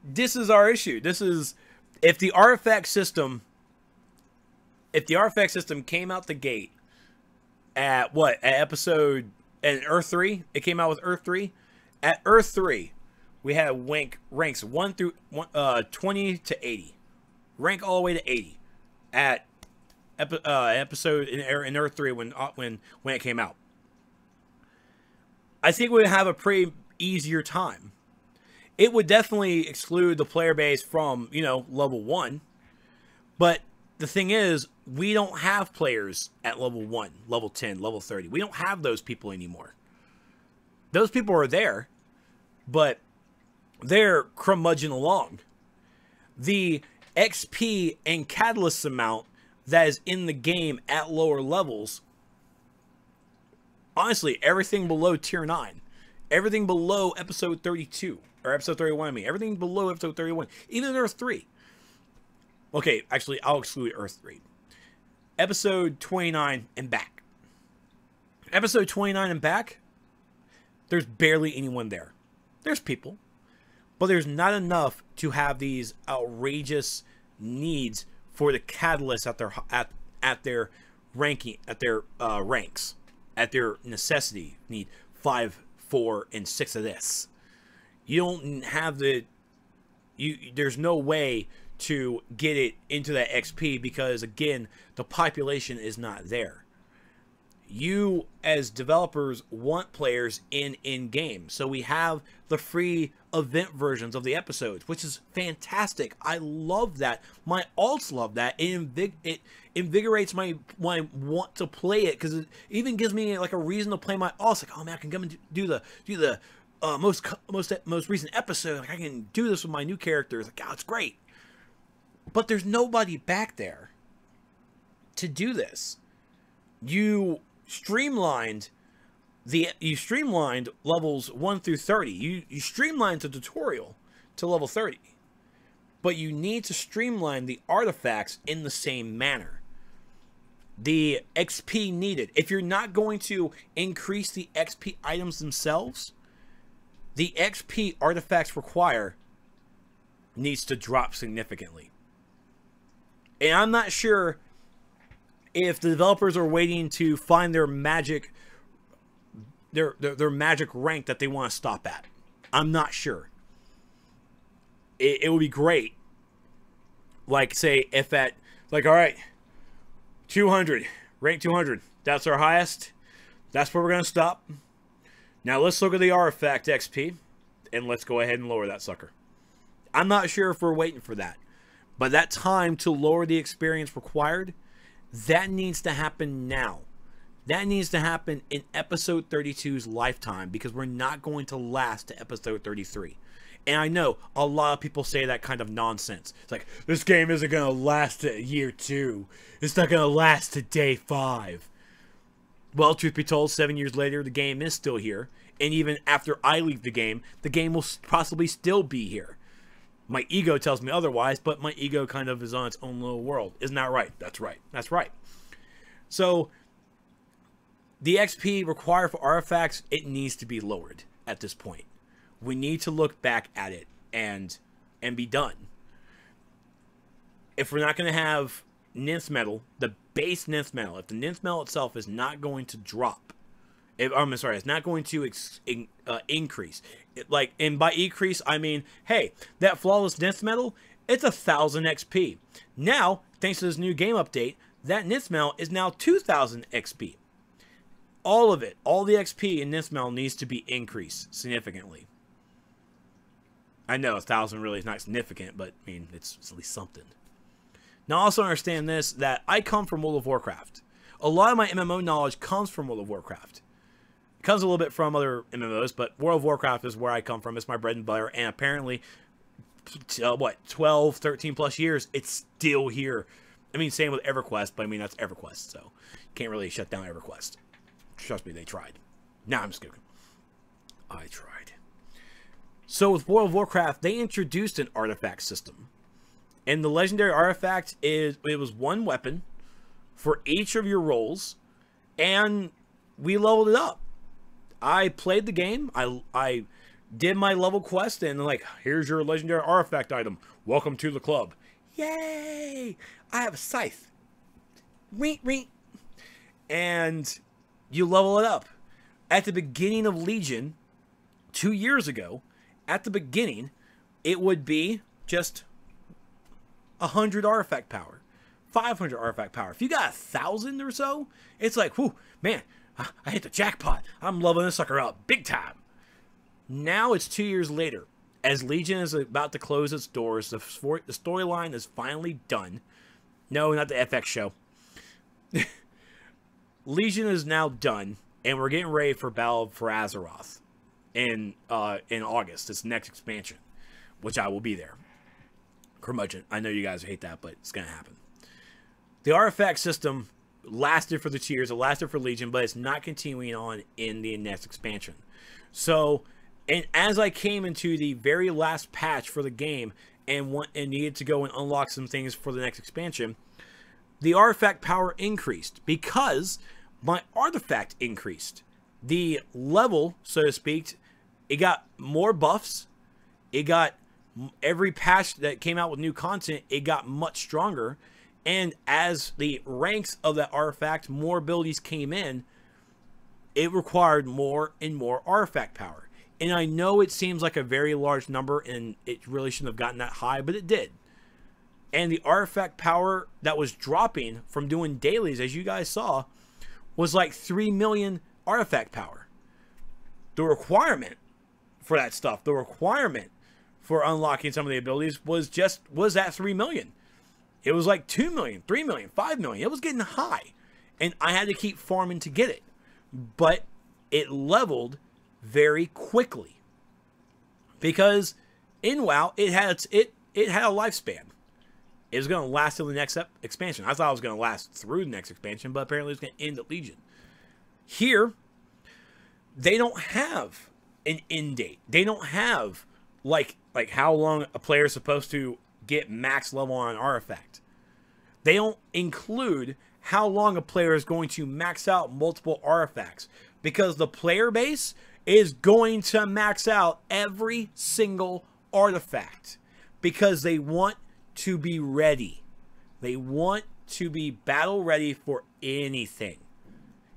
this is our issue. This is, if the artifact system came out the gate at what? At episode, at Earth 3? It came out with Earth 3? At Earth 3, we had ranks 1 through 20 to 80. Rank all the way to 80 at episode in Earth 3 when it came out. I think we would have a pretty easier time. It would definitely exclude the player base from, level 1. But the thing is, we don't have players at level 1, level 10, level 30. We don't have those people anymore. Those people are there, but they're curmudgeon along. The XP and catalyst amount that is in the game at lower levels, honestly, everything below tier 9, everything below episode 32, or episode 31, I mean, everything below episode 31, even Earth 3. Okay, actually, I'll exclude Earth 3. Episode 29 and back. Episode 29 and back, there's barely anyone there. There's people, but there's not enough to have these outrageous needs for the catalyst at their ranking, at their ranks, at their necessity. Need 5, 4, and 6 of this. You don't have there's no way to get it into that XP because, again, the population is not there. You, as developers, want players in-game. So we have the free event versions of the episodes, which is fantastic. I love that. My alts love that. It invigorates my want to play it, because it even gives me like a reason to play my alts. Like, oh man, I can come and do the most recent episode. Like, I can do this with my new characters. Like, oh, it's great. But there's nobody back there to do this. You streamlined levels 1 through 30. You streamlined the tutorial to level 30. But you need to streamline the artifacts in the same manner. The XP needed. If you're not going to increase the XP items themselves, the XP artifacts require needs to drop significantly. And I'm not sure if the developers are waiting to find their magic, their magic rank that they want to stop at. I'm not sure. It would be great. Like, say, if at, like, all right, 200, rank 200, that's our highest. That's where we're going to stop. Now let's look at the artifact XP, and let's go ahead and lower that sucker. I'm not sure if we're waiting for that. But that time to lower the experience required, that needs to happen now. That needs to happen in episode 32's lifetime, because we're not going to last to episode 33. And I know a lot of people say that kind of nonsense. It's like, this game isn't going to last to year 2. It's not going to last to day 5. Well, truth be told, 7 years later, the game is still here. And even after I leave the game will possibly still be here. My ego tells me otherwise, but my ego kind of is on its own little world. Isn't that right? That's right. That's right. So, the XP required for artifacts, it needs to be lowered at this point. We need to look back at it and be done. If we're not going to have Nth Metal, the base Nth Metal, if the Nth Metal itself is not going to drop, it's not going to increase. And by increase, I mean, hey, that flawless Nth Metal, it's 1,000 XP. Now, thanks to this new game update, that Nth Metal is now 2,000 XP. All of it, all the XP in Nth Metal needs to be increased significantly. I know 1,000 really is not significant, but I mean, it's at least something. Now, also understand this, that I come from World of Warcraft. A lot of my MMO knowledge comes from World of Warcraft. It comes a little bit from other MMOs, but World of Warcraft is where I come from. It's my bread and butter, and apparently, 12, 13 plus years, it's still here. I mean, same with EverQuest, but I mean, that's EverQuest, so you can't really shut down EverQuest. Trust me, they tried. Nah, I'm just kidding. I tried. So with World of Warcraft, they introduced an artifact system. And the legendary artifact it was one weapon for each of your roles, and we leveled it up. I played the game. I did my level quest, and like, here's your legendary artifact item. Welcome to the club. Yay! I have a scythe. Reet, reet. And you level it up. At the beginning of Legion, 2 years ago, at the beginning, it would be just 100 artifact power, 500 artifact power. If you got 1,000 or so, it's like, whew, man, I hit the jackpot. I'm leveling this sucker up big time. Now it's 2 years later. As Legion is about to close its doors, the storyline is finally done. No, not the FX show. Legion is now done, and we're getting ready for Battle for Azeroth in August. It's the next expansion, which I will be there. Curmudgeon. I know you guys hate that, but it's going to happen. The artifact system lasted for the 2 years. It lasted for Legion, but it's not continuing on in the next expansion. So, and as I came into the very last patch for the game and needed to go and unlock some things for the next expansion, the artifact power increased because my artifact increased. The level, so to speak, it got more buffs. It got every patch that came out with new content, it got much stronger. And as the ranks of that artifact, more abilities came in, it required more and more artifact power. And I know it seems like a very large number and it really shouldn't have gotten that high, but it did. And the artifact power that was dropping from doing dailies, as you guys saw, was like 3 million artifact power. The requirement for that stuff, the requirement for unlocking some of the abilities was at 3 million. It was like 2 million, 3 million, 5 million. It was getting high. And I had to keep farming to get it. But it leveled very quickly. Because in WoW, it had a lifespan. It was going to last till the next expansion. I thought it was going to last through the next expansion, but apparently it's going to end at Legion. Here, they don't have an end date. They don't have like how long a player is supposed to get max level on an artifact. They don't include how long a player is going to max out multiple artifacts, because the player base is going to max out every single artifact because they want to be ready. They want to be battle ready for anything.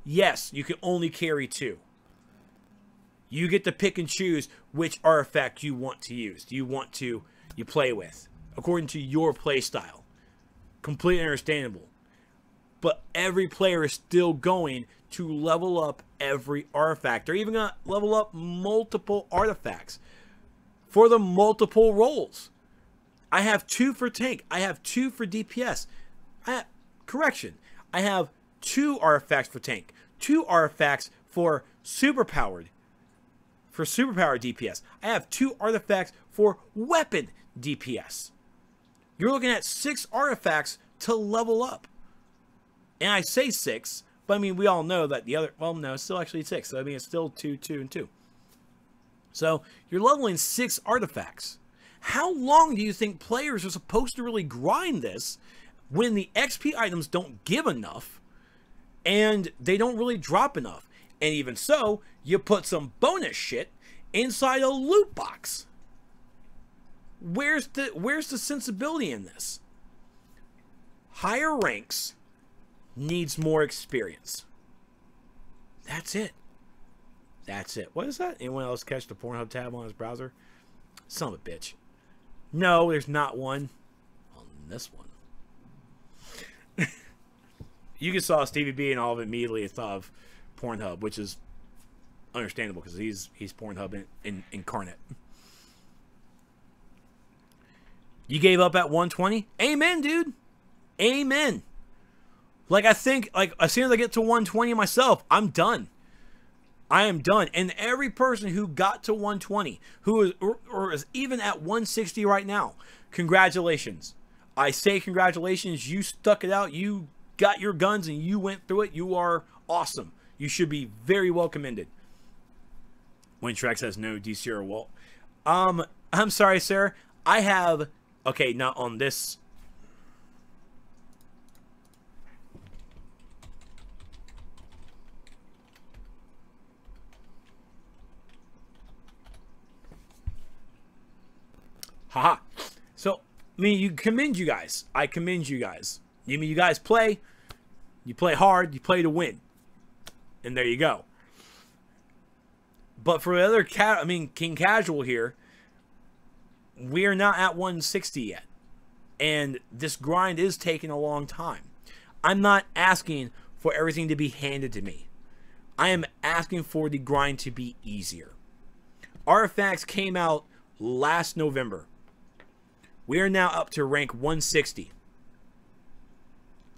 Yes, you can only carry 2. You get to pick and choose which artifact you want to use. Do you want to you play with according to your play style? Completely understandable. But every player is still going to level up every artifact. They're even going to level up multiple artifacts for the multiple roles. I have 2 for tank. I have 2 for DPS. Correction. I have 2 artifacts for tank. 2 artifacts for superpowered. For superpowered DPS. I have 2 artifacts for weapon DPS. You're looking at 6 artifacts to level up. And I say 6, but I mean, we all know that the other, well, no, it's still actually 6. So I mean, it's still 2, 2, and 2. So you're leveling 6 artifacts. How long do you think players are supposed to really grind this when the XP items don't give enough and they don't really drop enough? And even so, you put some bonus shit inside a loot box. Where's the sensibility in this? Higher ranks needs more experience. That's it. That's it. What is that? Anyone else catch the Pornhub tab on his browser? Son of a bitch. No, there's not one on this one. You just saw Stevie B and all of it immediately thought of Pornhub, which is understandable because he's Pornhub incarnate. You gave up at 120? Amen, dude. Amen. Like, I think, like, as soon as I get to 120 myself, I'm done. I am done. And every person who got to 120, who is, or is even at 160 right now, congratulations. I say congratulations. You stuck it out. You got your guns and you went through it. You are awesome. You should be very well commended. When Trex has no DCUO wall. I'm sorry, sir. I have, okay, not on this. Haha. So, I mean, you commend you guys. I commend you guys. I mean, you guys play. You play hard. You play to win. And there you go. But for the other King Casual here, we are not at 160 yet. And this grind is taking a long time. I'm not asking for everything to be handed to me. I am asking for the grind to be easier. Artifacts came out last November. We are now up to rank 160.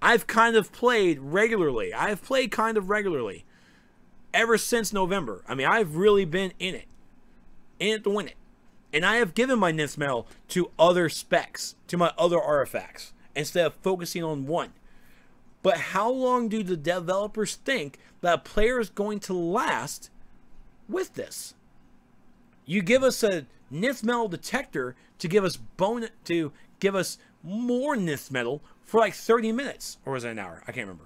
I've kind of played regularly. I've played kind of regularly ever since November. I mean, I've really been in it. In it to win it. And I have given my Nith Metal to other specs, to my other artifacts, instead of focusing on one. But how long do the developers think that a player is going to last with this? You give us a Nith Metal detector to give us more Nith Metal for like 30 minutes. Or was it an hour? I can't remember.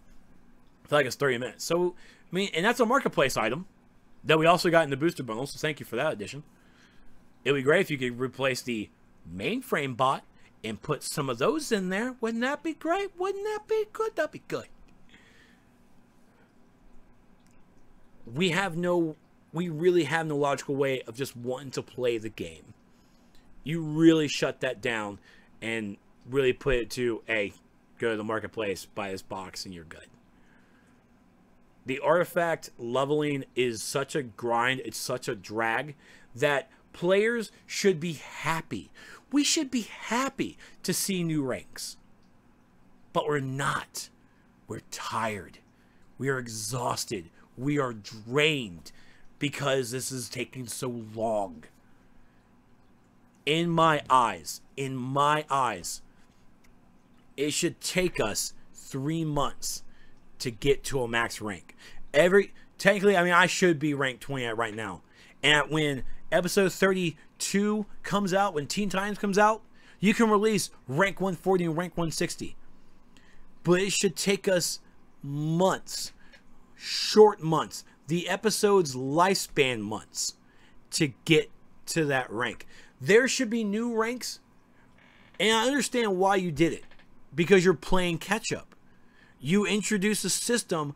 I feel like it's 30 minutes. So, I mean, and that's a marketplace item that we also got in the booster bundle. So thank you for that addition. It would be great if you could replace the mainframe bot and put some of those in there. Wouldn't that be great? Wouldn't that be good? That'd be good. We really have no logical way of just wanting to play the game. You really shut that down and really put it to, hey, go to the marketplace, buy this box, and you're good. The artifact leveling is such a grind, it's such a drag, that players should be happy. We should be happy to see new ranks. But we're not. We're tired. We are exhausted. We are drained because this is taking so long. In my eyes, it should take us 3 months to get to a max rank. Technically, I mean, I should be ranked 20 right now. And when episode 32 comes out, when Teen Titans comes out, you can release rank 140 and rank 160. But it should take us months, short months, the episode's lifespan months to get to that rank. There should be new ranks, and I understand why you did it. because you're playing catch up. You introduce a system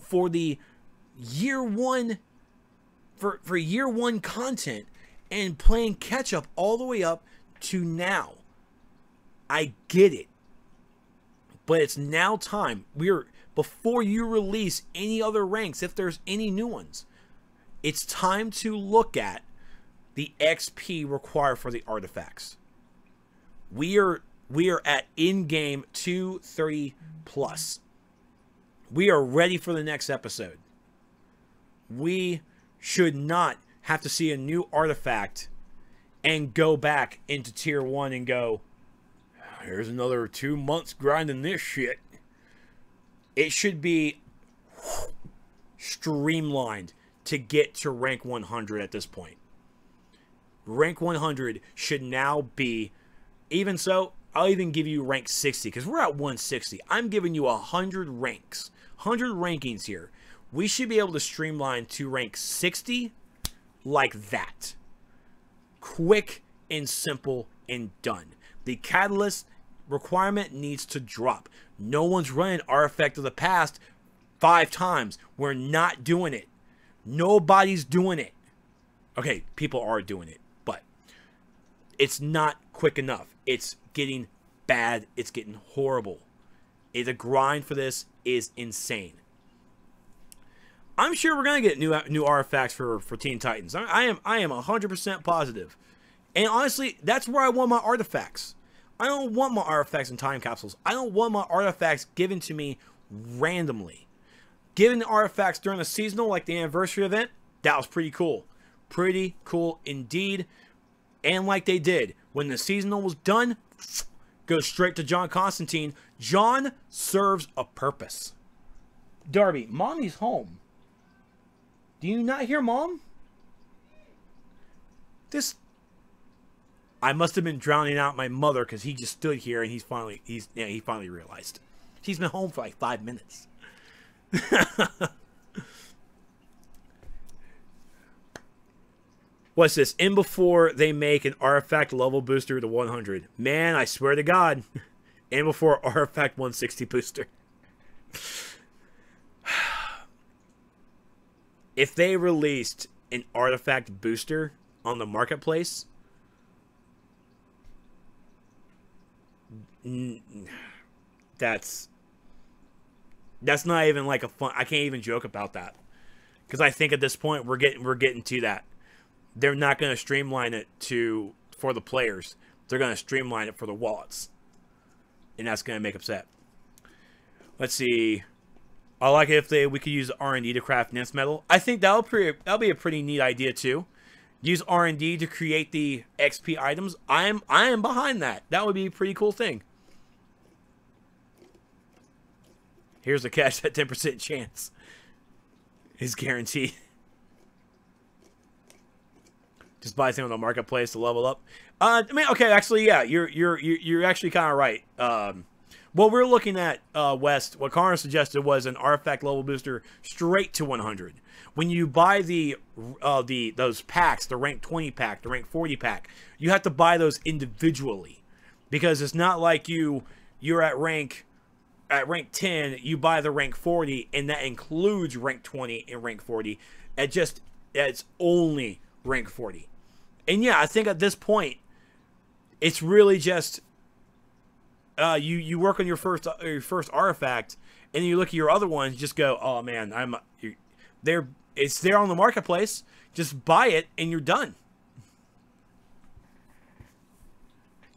for the year one for year one content and playing catch up all the way up to now. I get it. But it's now time. Before you release any other ranks, if there's any new ones, it's time to look at the XP required for the artifacts. We are at in-game 230 plus. We are ready for the next episode. We should not have to see a new artifact and go back into tier 1 and go, here's another 2 months grinding this shit. It should be streamlined to get to rank 100 at this point. Rank 100 should now be, even so, I'll even give you rank 60 because we're at 160. I'm giving you 100 ranks, 100 rankings here. We should be able to streamline to rank 60 like that. Quick and simple and done. The catalyst requirement needs to drop. No one's running Artifact of the Past 5 times. We're not doing it. Nobody's doing it. Okay, people are doing it, but it's not quick enough. It's getting bad. It's getting horrible. The grind for this is insane. I'm sure we're gonna get new artifacts for Teen Titans. I am 100% positive. And honestly, that's where I want my artifacts. I don't want my artifacts in time capsules. I don't want my artifacts given to me randomly. Giving the artifacts during the seasonal, like the anniversary event, that was pretty cool. Pretty cool indeed. And like they did, when the seasonal was done, go straight to John Constantine. John serves a purpose. Darby, Mommy's home. Do you not hear Mom? I must have been drowning out my mother because he just stood here and he finally realized. She's been home for like 5 minutes. What's this? In before they make an artifact level booster to 100. Man, I swear to God. In before artifact 160 booster. If they released an artifact booster on the marketplace, that's not even like a fun. I can't even joke about that because I think at this point we're getting to that. They're not going to streamline it for the players. They're going to streamline it for the wallets, and that's going to make upset. Let's see. I like it if we could use R&D to craft Nymph Metal. I think that'll be a pretty neat idea too. Use R&D to create the XP items. I am behind that. That would be a pretty cool thing. Here's the catch. That 10% chance is guaranteed. Just buy something on the marketplace to level up. I mean, okay, actually, yeah, you're actually kind of right. What we're looking at, West, what Connor suggested was an artifact level booster straight to 100. When you buy those packs, the rank 20 pack, the rank 40 pack, you have to buy those individually, because it's not like you're at rank 10, you buy the rank 40, and that includes rank 20 and rank 40. It's only rank 40. And yeah, I think at this point, it's really just you work on your first artifact, and then you look at your other ones, just go, oh man, it's there on the marketplace. Just buy it, and you're done.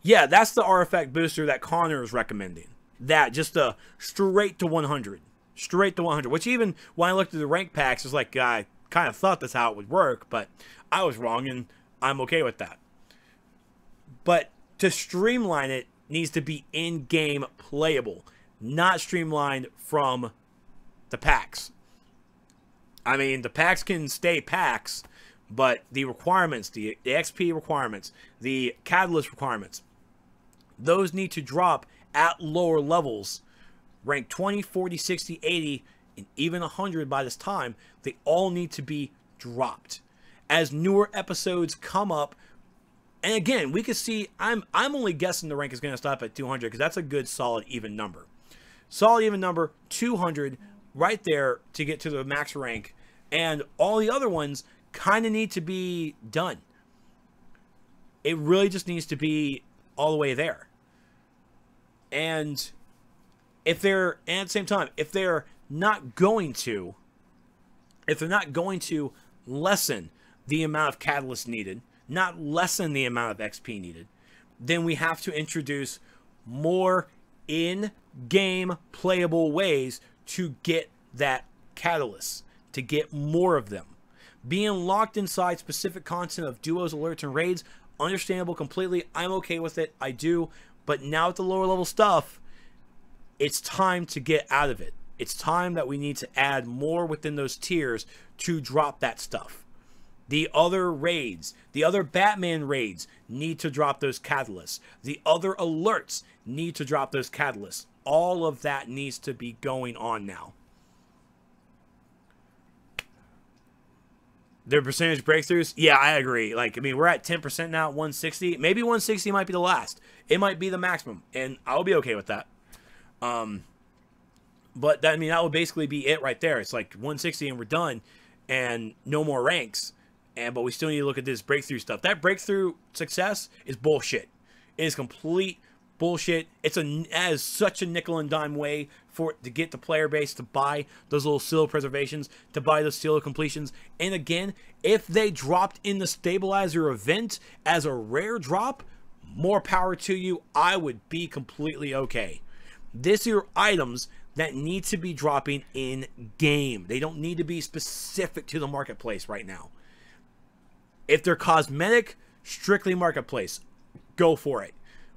Yeah, that's the artifact booster that Connor is recommending. That just straight to 100, straight to 100. Which even when I looked at the rank packs, it's like I kind of thought that's how it would work, but I was wrong, and I'm okay with that. But to streamline it needs to be in-game playable, not streamlined from the packs. I mean, the packs can stay packs, but the requirements, the XP requirements, the catalyst requirements, those need to drop at lower levels. Rank 20, 40, 60, 80, and even 100 by this time, they all need to be dropped. As newer episodes come up, And again, we can see, I'm only guessing the rank is going to stop at 200 because that's a good solid even number. Solid even number, 200 right there to get to the max rank. And all the other ones kind of need to be done. It really just needs to be all the way there. And if they're, and at the same time, if they're not going to lessen the amount of catalyst needed, not lessen the amount of XP needed, then we have to introduce more in-game playable ways to get that catalyst, to get more of them. Being locked inside specific content of duos, alerts, and raids, understandable completely. I'm okay with it. I do. But now with the lower level stuff, it's time to get out of it. It's time that we need to add more within those tiers to drop that stuff. The other raids, the other Batman raids need to drop those catalysts. The other alerts need to drop those catalysts. All of that needs to be going on now. Their percentage breakthroughs? Yeah, I agree. Like, I mean, we're at 10% now, 160. Maybe 160 might be the last. It might be the maximum, and I'll be okay with that. But that, I mean, that would basically be it right there. It's like 160 and we're done, and no more ranks. But we still need to look at this breakthrough stuff. That breakthrough success is bullshit. It is complete bullshit. It is such a nickel and dime way to get the player base to buy those little seal preservations, to buy those seal completions. And again, if they dropped in the stabilizer event as a rare drop, more power to you. I would be completely okay. These are items that need to be dropping in game. They don't need to be specific to the marketplace right now. If they're cosmetic, strictly marketplace, go for it.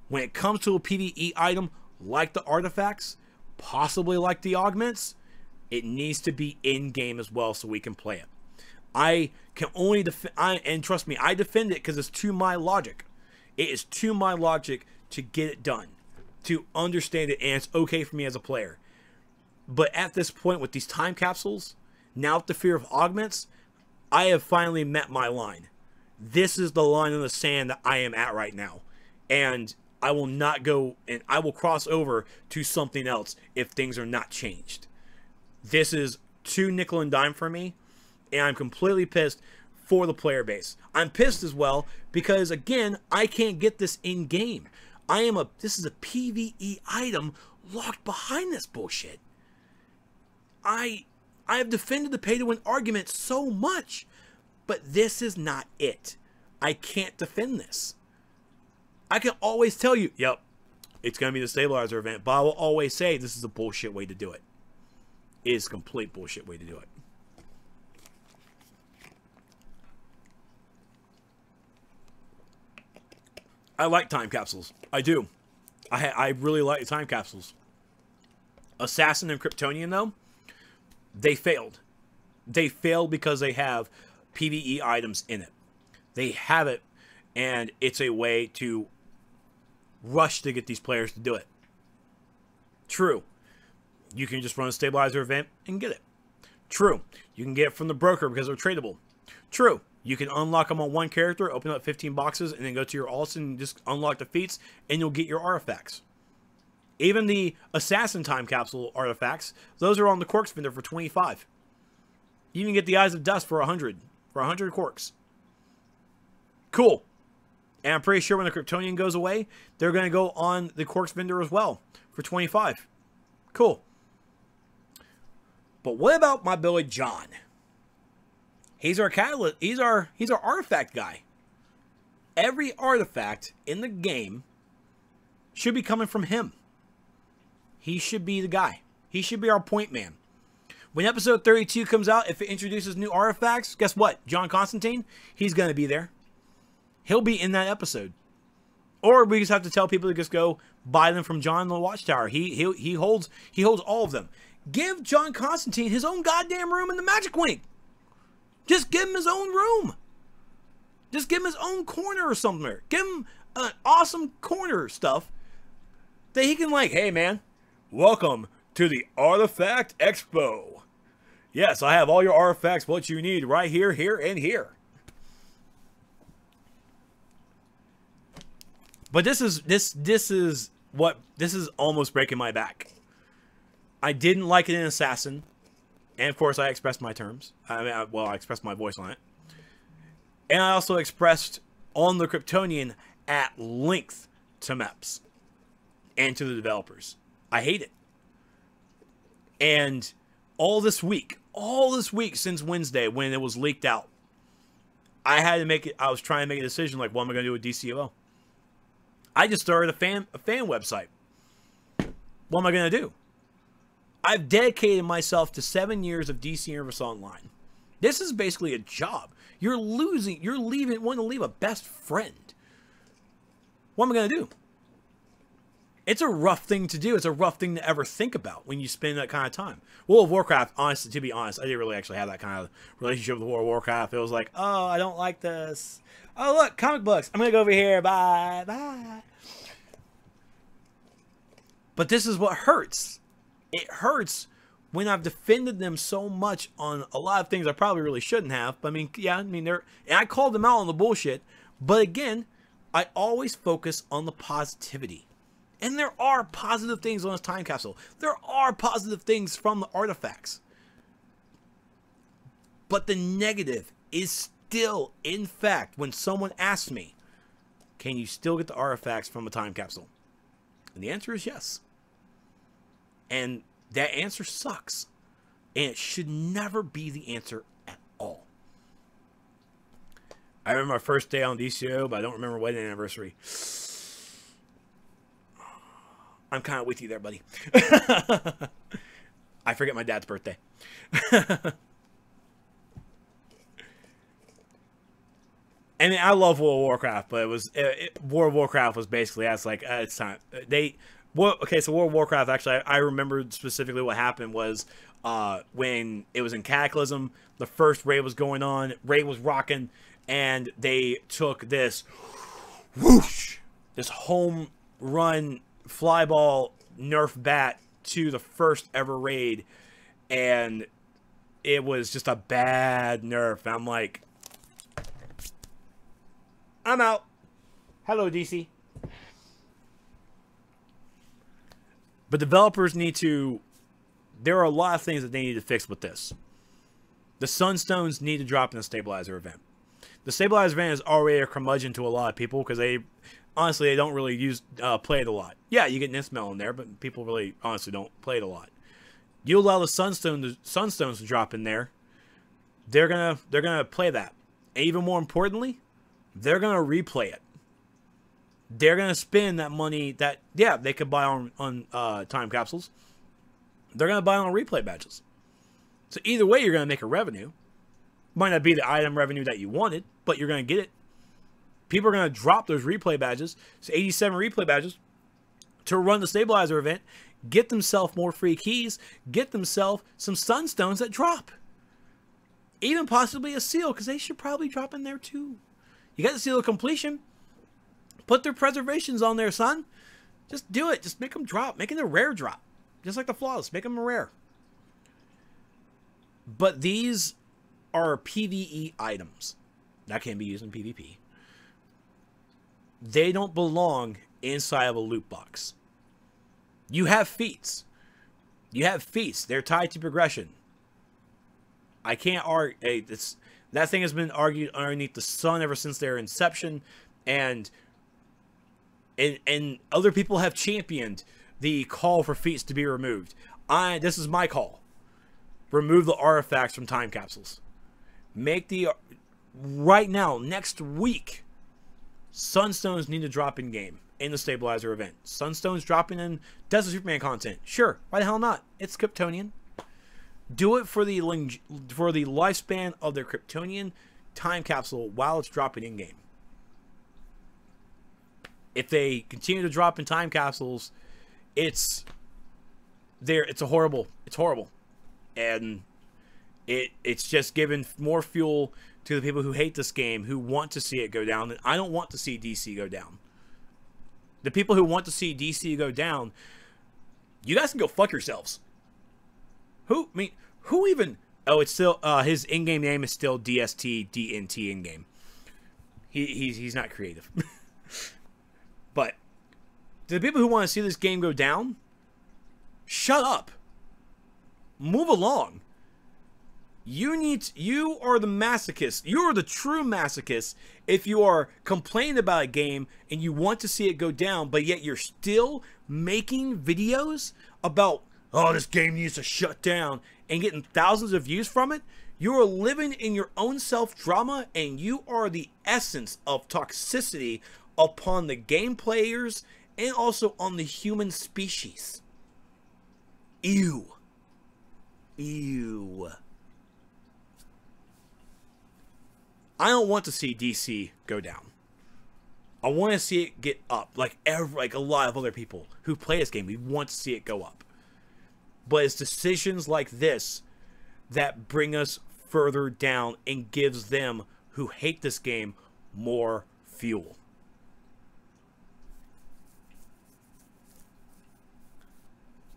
When it comes to a PvE item like the artifacts, possibly like the augments, it needs to be in-game as well so we can play it. I can only defend, and trust me, I defend it because it's to my logic. It is to my logic to get it done, to understand it, and it's okay for me as a player. But at this point with these time capsules, now with the fear of augments, I have finally met my line. This is the line in the sand that I am at right now. And I will not go, and I will cross over to something else if things are not changed. This is too nickel and dime for me, and I'm completely pissed for the player base. I'm pissed as well because, again, I can't get this in-game. This is a PvE item locked behind this bullshit. I have defended the pay-to-win argument so much, but this is not it. I can't defend this. I can always tell you, yep, it's going to be the stabilizer event, but I will always say this is a bullshit way to do it. It is a complete bullshit way to do it. I like time capsules. I do. I really like time capsules. Assassin and Kryptonian, though, they failed. They failed because they have PvE items in it. They have it, and it's a way to rush to get these players to do it. True. You can just run a stabilizer event and get it. True. You can get it from the broker because they're tradable. True. You can unlock them on one character, open up 15 boxes, and then go to your alts and just unlock the feats, and you'll get your artifacts. Even the Assassin Time Capsule artifacts, those are on the Corks vendor for 25. You can get the Eyes of Dust for 100. For 100 Corks. Cool. And I'm pretty sure when the Kryptonian goes away, they're going to go on the Corks vendor as well for 25. Cool. But what about my boy John? He's our catalyst. He's our artifact guy. Every artifact in the game should be coming from him. He should be the guy. He should be our point man. When episode 32 comes out, if it introduces new artifacts, guess what? John Constantine, he's going to be there. He'll be in that episode. Or we just have to tell people to just go buy them from John in the Watchtower. He holds all of them. Give John Constantine his own goddamn room in the Magic Wing. Just give him his own room. Just give him his own corner or something. Give him an awesome corner stuff that he can like, hey man, welcome to the Artifact Expo. Yes, I have all your artifacts, what you need right here, here, and here. But this is almost breaking my back. I didn't like it in Assassin, and of course I expressed my terms. I expressed my voice on it, and I also expressed on the Kryptonian at length to Meps and to the developers. I hate it. And all this week since Wednesday when it was leaked out, I had to make it. I was trying to make a decision like, what am I going to do with DCUO? I just started a fan website. What am I going to do? I've dedicated myself to 7 years of DC Universe Online. This is basically a job. You're wanting to leave a best friend. What am I going to do? It's a rough thing to do. It's a rough thing to ever think about when you spend that kind of time. World of Warcraft, honestly, to be honest, I didn't really actually have that kind of relationship with World of Warcraft. It was like, oh, I don't like this. Oh, look, comic books. I'm going to go over here. Bye. Bye. But this is what hurts. It hurts when I've defended them so much on a lot of things I probably really shouldn't have. But I mean, yeah, and I called them out on the bullshit. But again, I always focus on the positivity. And there are positive things on this time capsule. There are positive things from the artifacts. But the negative is still, in fact, when someone asks me, can you still get the artifacts from a time capsule? And the answer is yes. And that answer sucks. And it should never be the answer at all. I remember my first day on DCUO, but I don't remember wedding anniversary. I'm kind of with you there, buddy. I forget my dad's birthday. I mean, I love World of Warcraft, but World of Warcraft was basically, that's like, it's time. Okay, so World of Warcraft, actually, I remembered specifically what happened was when it was in Cataclysm, the first raid was going on, raid was rocking, and they took this whoosh, this home run flyball nerf bat to the first ever raid, and it was just a bad nerf. I'm like, I'm out. Hello, DC. But developers need to, there are a lot of things that they need to fix with this. The Sunstones need to drop in the Stabilizer event. The Stabilizer event is already a curmudgeon to a lot of people because honestly, they don't really play it a lot. Yeah, you get Nismel in there, but people really, honestly, don't play it a lot. You allow the Sunstones to drop in there, they're gonna play that. And even more importantly, they're gonna replay it. They're gonna spend that money that, yeah, they could buy on time capsules. They're gonna buy on replay badges. So either way, you're gonna make a revenue. Might not be the item revenue that you wanted, but you're gonna get it. People are going to drop those replay badges, so 87 replay badges, to run the Stabilizer event, get themselves more free keys, get themselves some Sunstones that drop. Even possibly a seal, because they should probably drop in there too. You got the seal of completion. Put their preservations on there, son. Just do it. Just make them drop. Make it a rare drop. Just like the flawless. Make them a rare. But these are PvE items. That can be used in PvP. They don't belong inside of a loot box. You have feats. You have feats. They're tied to progression. I can't argue. Hey, that thing has been argued underneath the sun ever since their inception, and other people have championed the call for feats to be removed. This is my call. Remove the artifacts from time capsules. Make right now, next week, Sunstones need to drop in game in the Stabilizer event. Sunstones dropping in Desert Superman content. Sure, why the hell not? It's Kryptonian. Do it for the lifespan of their Kryptonian time capsule while it's dropping in game. If they continue to drop in time capsules, it's horrible, and it's just given more fuel to the people who hate this game, who want to see it go down. And I don't want to see DC go down. The people who want to see DC go down, you guys can go fuck yourselves. Who even? Oh, it's still his in-game name is still DST DNT in-game. He's not creative. But To the people who want to see this game go down, shut up. Move along. You are the masochist. You are the true masochist if you are complaining about a game and you want to see it go down, but yet you're still making videos about, oh, this game needs to shut down, and getting thousands of views from it. You are living in your own self-drama, and you are the essence of toxicity upon the game players and also on the human species. Ew. Ew. I don't want to see DC go down. I want to see it get up, like a lot of other people who play this game. We want to see it go up. But it's decisions like this that bring us further down and gives them who hate this game more fuel.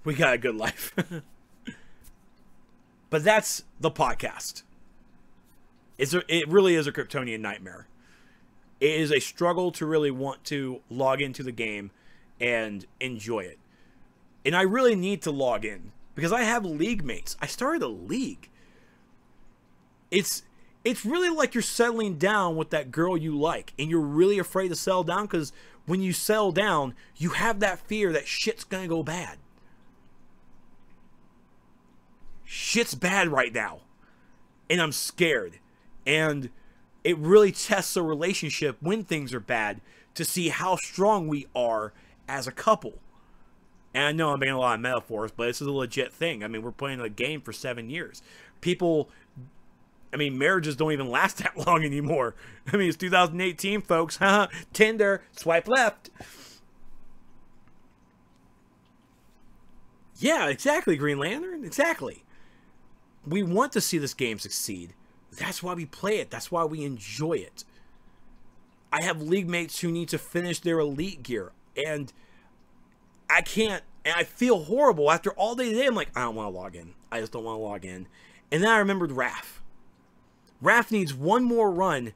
We got a good life. But that's the podcast. It really is a Kryptonian nightmare. It is a struggle to really want to log into the game and enjoy it. And I really need to log in because I have league mates. I started a league. It's really like you're settling down with that girl you like, and you're really afraid to settle down because when you settle down, you have that fear that shit's gonna go bad. Shit's bad right now, and I'm scared. And it really tests a relationship when things are bad to see how strong we are as a couple. And I know I'm making a lot of metaphors, but this is a legit thing. I mean, we're playing a game for 7 years. People, I mean, marriages don't even last that long anymore. I mean, it's 2018, folks. Tinder, swipe left. Yeah, exactly, Green Lantern. Exactly. We want to see this game succeed. That's why we play it. That's why we enjoy it. I have league mates who need to finish their elite gear, and I can't, and I feel horrible after all day today. I'm like, I don't want to log in. I just don't want to log in. And then I remembered Raph. Raph needs one more run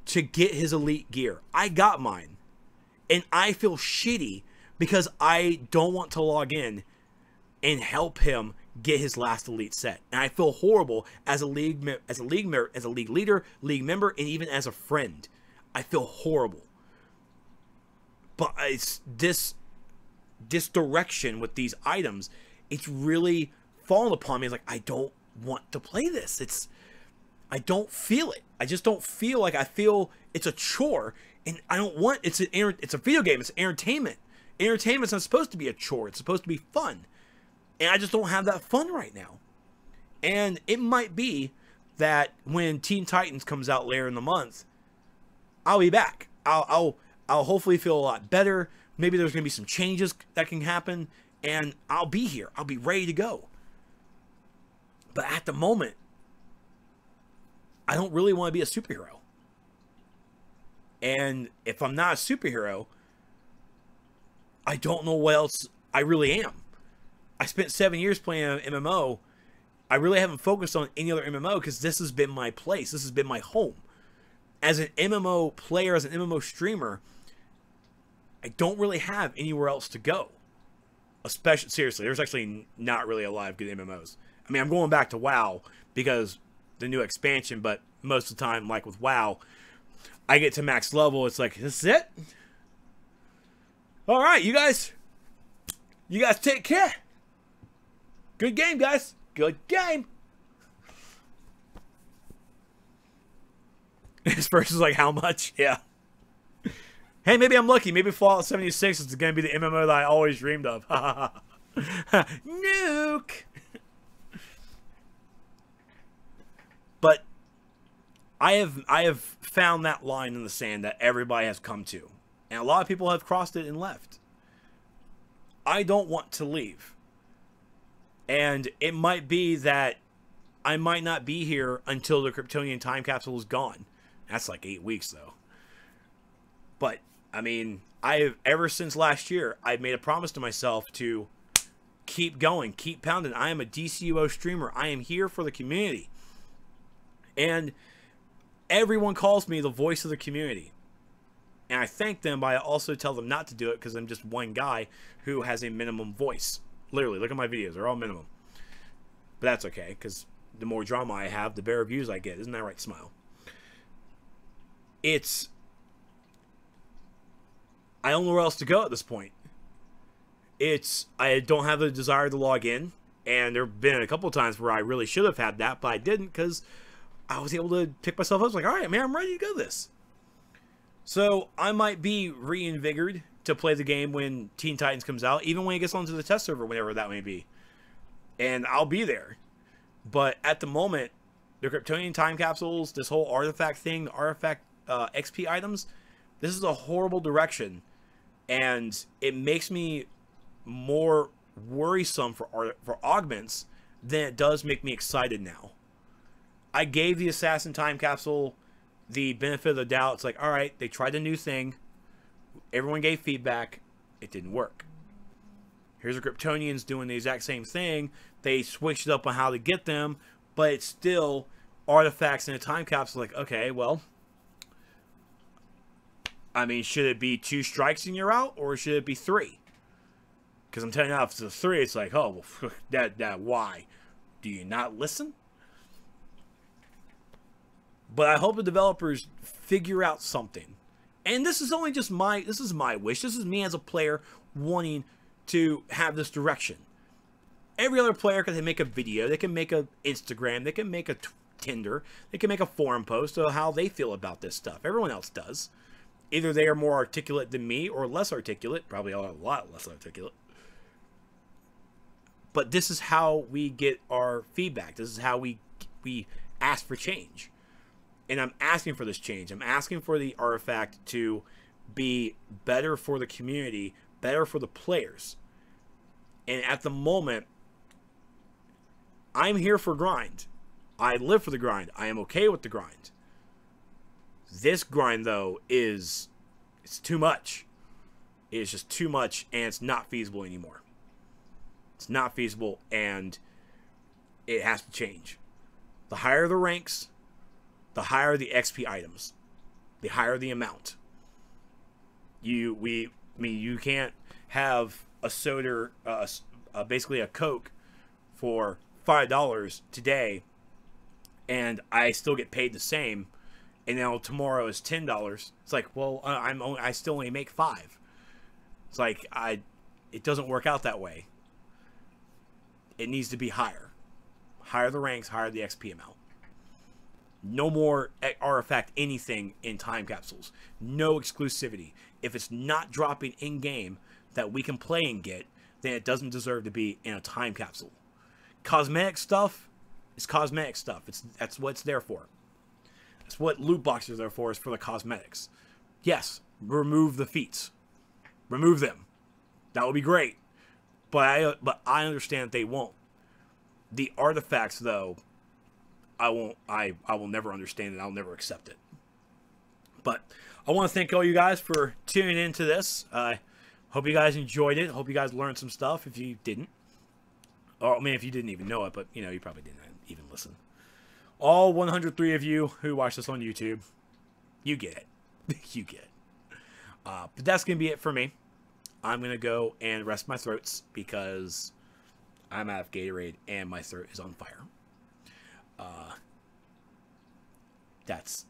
to get his elite gear. I got mine, and I feel shitty because I don't want to log in and help him get his last elite set. And I feel horrible as a league leader, league member, and even as a friend. I feel horrible. But it's this direction with these items, it's really fallen upon me. It's like, I don't want to play this. I don't feel it. I just don't feel like, I feel it's a chore, and I don't want, it's a video game, it's entertainment. Entertainment's not supposed to be a chore, it's supposed to be fun. And I just don't have that fun right now. And it might be that when Teen Titans comes out later in the month, I'll be back. I'll hopefully feel a lot better. Maybe there's going to be some changes that can happen, and I'll be here. I'll be ready to go. But at the moment, I don't really want to be a superhero. And if I'm not a superhero, I don't know what else I really am. I spent 7 years playing an MMO. I really haven't focused on any other MMO because this has been my place. This has been my home. As an MMO player, as an MMO streamer, I don't really have anywhere else to go. Especially, seriously, there's actually not really a lot of good MMOs. I mean, I'm going back to WoW because the new expansion, but most of the time, like with WoW, I get to max level. It's like, this is it? All right, you guys take care. Good game, guys. Good game. His first is like, how much? Yeah. Hey, maybe I'm lucky. Maybe Fallout 76 is going to be the MMO that I always dreamed of. Nuke. But I have found that line in the sand that everybody has come to. And a lot of people have crossed it and left. I don't want to leave. And it might be that I might not be here until the Kryptonian time capsule is gone. That's like 8 weeks, though. But, I mean, ever since last year, I've made a promise to myself to keep going, keep pounding. I am a DCUO streamer. I am here for the community. And everyone calls me the voice of the community. And I thank them, but I also tell them not to do it because I'm just one guy who has a minimum voice. Literally, look at my videos. They're all minimum. But that's okay, because the more drama I have, the better views I get. Isn't that right, Smile? I don't know where else to go at this point. I don't have the desire to log in. And there have been a couple of times where I really should have had that, but I didn't because I was able to pick myself up. I was like, all right, man, I'm ready to go this. So I might be reinvigorated to play the game when Teen Titans comes out, even when it gets onto the test server, whenever that may be. And I'll be there. But at the moment, the Kryptonian time capsules, this whole artifact thing, the artifact XP items, this is a horrible direction. And it makes me more worrisome for augments than it does make me excited now. I gave the Assassin time capsule the benefit of the doubt. It's like, all right, they tried a new thing. Everyone gave feedback. It didn't work. Here's the Kryptonians doing the exact same thing. They switched it up on how to get them, but it's still artifacts in a time capsule. Like, okay, well, I mean, should it be 2 strikes and you're out, or should it be 3? Because I'm telling you now, if it's a 3, it's like, oh, well, why? Do you not listen? But I hope the developers figure out something. And this is only just my wish. This is me as a player wanting to have this direction. Every other player can make a video. They can make an Instagram. They can make a Tinder. They can make a forum post of how they feel about this stuff. Everyone else does. Either they are more articulate than me or less articulate. Probably a lot less articulate. But this is how we get our feedback. This is how we ask for change. And I'm asking for this change. I'm asking for the artifact to be better for the community, better for the players. And at the moment, I'm here for grind. I live for the grind. I am okay with the grind. This grind, though, it's too much. It's just too much, and it's not feasible anymore. It's not feasible, and it has to change. The higher the ranks, the higher the XP items, the higher the amount. You can't have a soda, basically a Coke, for $5 today, and I still get paid the same, and now tomorrow is $10. It's like, well, I still only make 5. It's like it doesn't work out that way. It needs to be higher. Higher the ranks, higher the XP amount. No more artifact anything in time capsules. No exclusivity. If it's not dropping in-game that we can play and get, then it doesn't deserve to be in a time capsule. Cosmetic stuff is cosmetic stuff. That's what it's there for. That's what loot boxes are there for, is for the cosmetics. Yes, remove the feats. Remove them. That would be great. But I understand that they won't. The artifacts, though, I will never understand it. I'll never accept it. But I want to thank all you guys for tuning into this. I hope you guys enjoyed it. Hope you guys learned some stuff if you didn't. Or, I mean, if you didn't even know it, but, you know, you probably didn't even listen. All 103 of you who watch this on YouTube, you get it. You get it. But that's going to be it for me. I'm going to go and rest my throats because I'm out of Gatorade and my throat is on fire. That's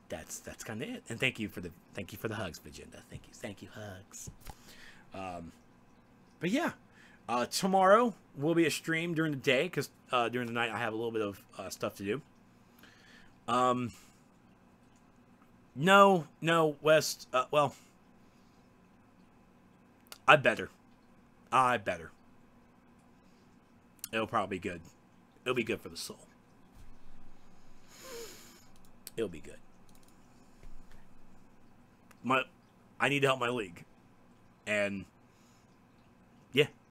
kind of it. And thank you for the hugs, Vagenda. Thank you, hugs. But yeah, tomorrow will be a stream during the day because during the night I have a little bit of stuff to do. No, West. Well, I better. It'll probably be good. It'll be good for the soul. It'll be good. I need to help my league. And yeah,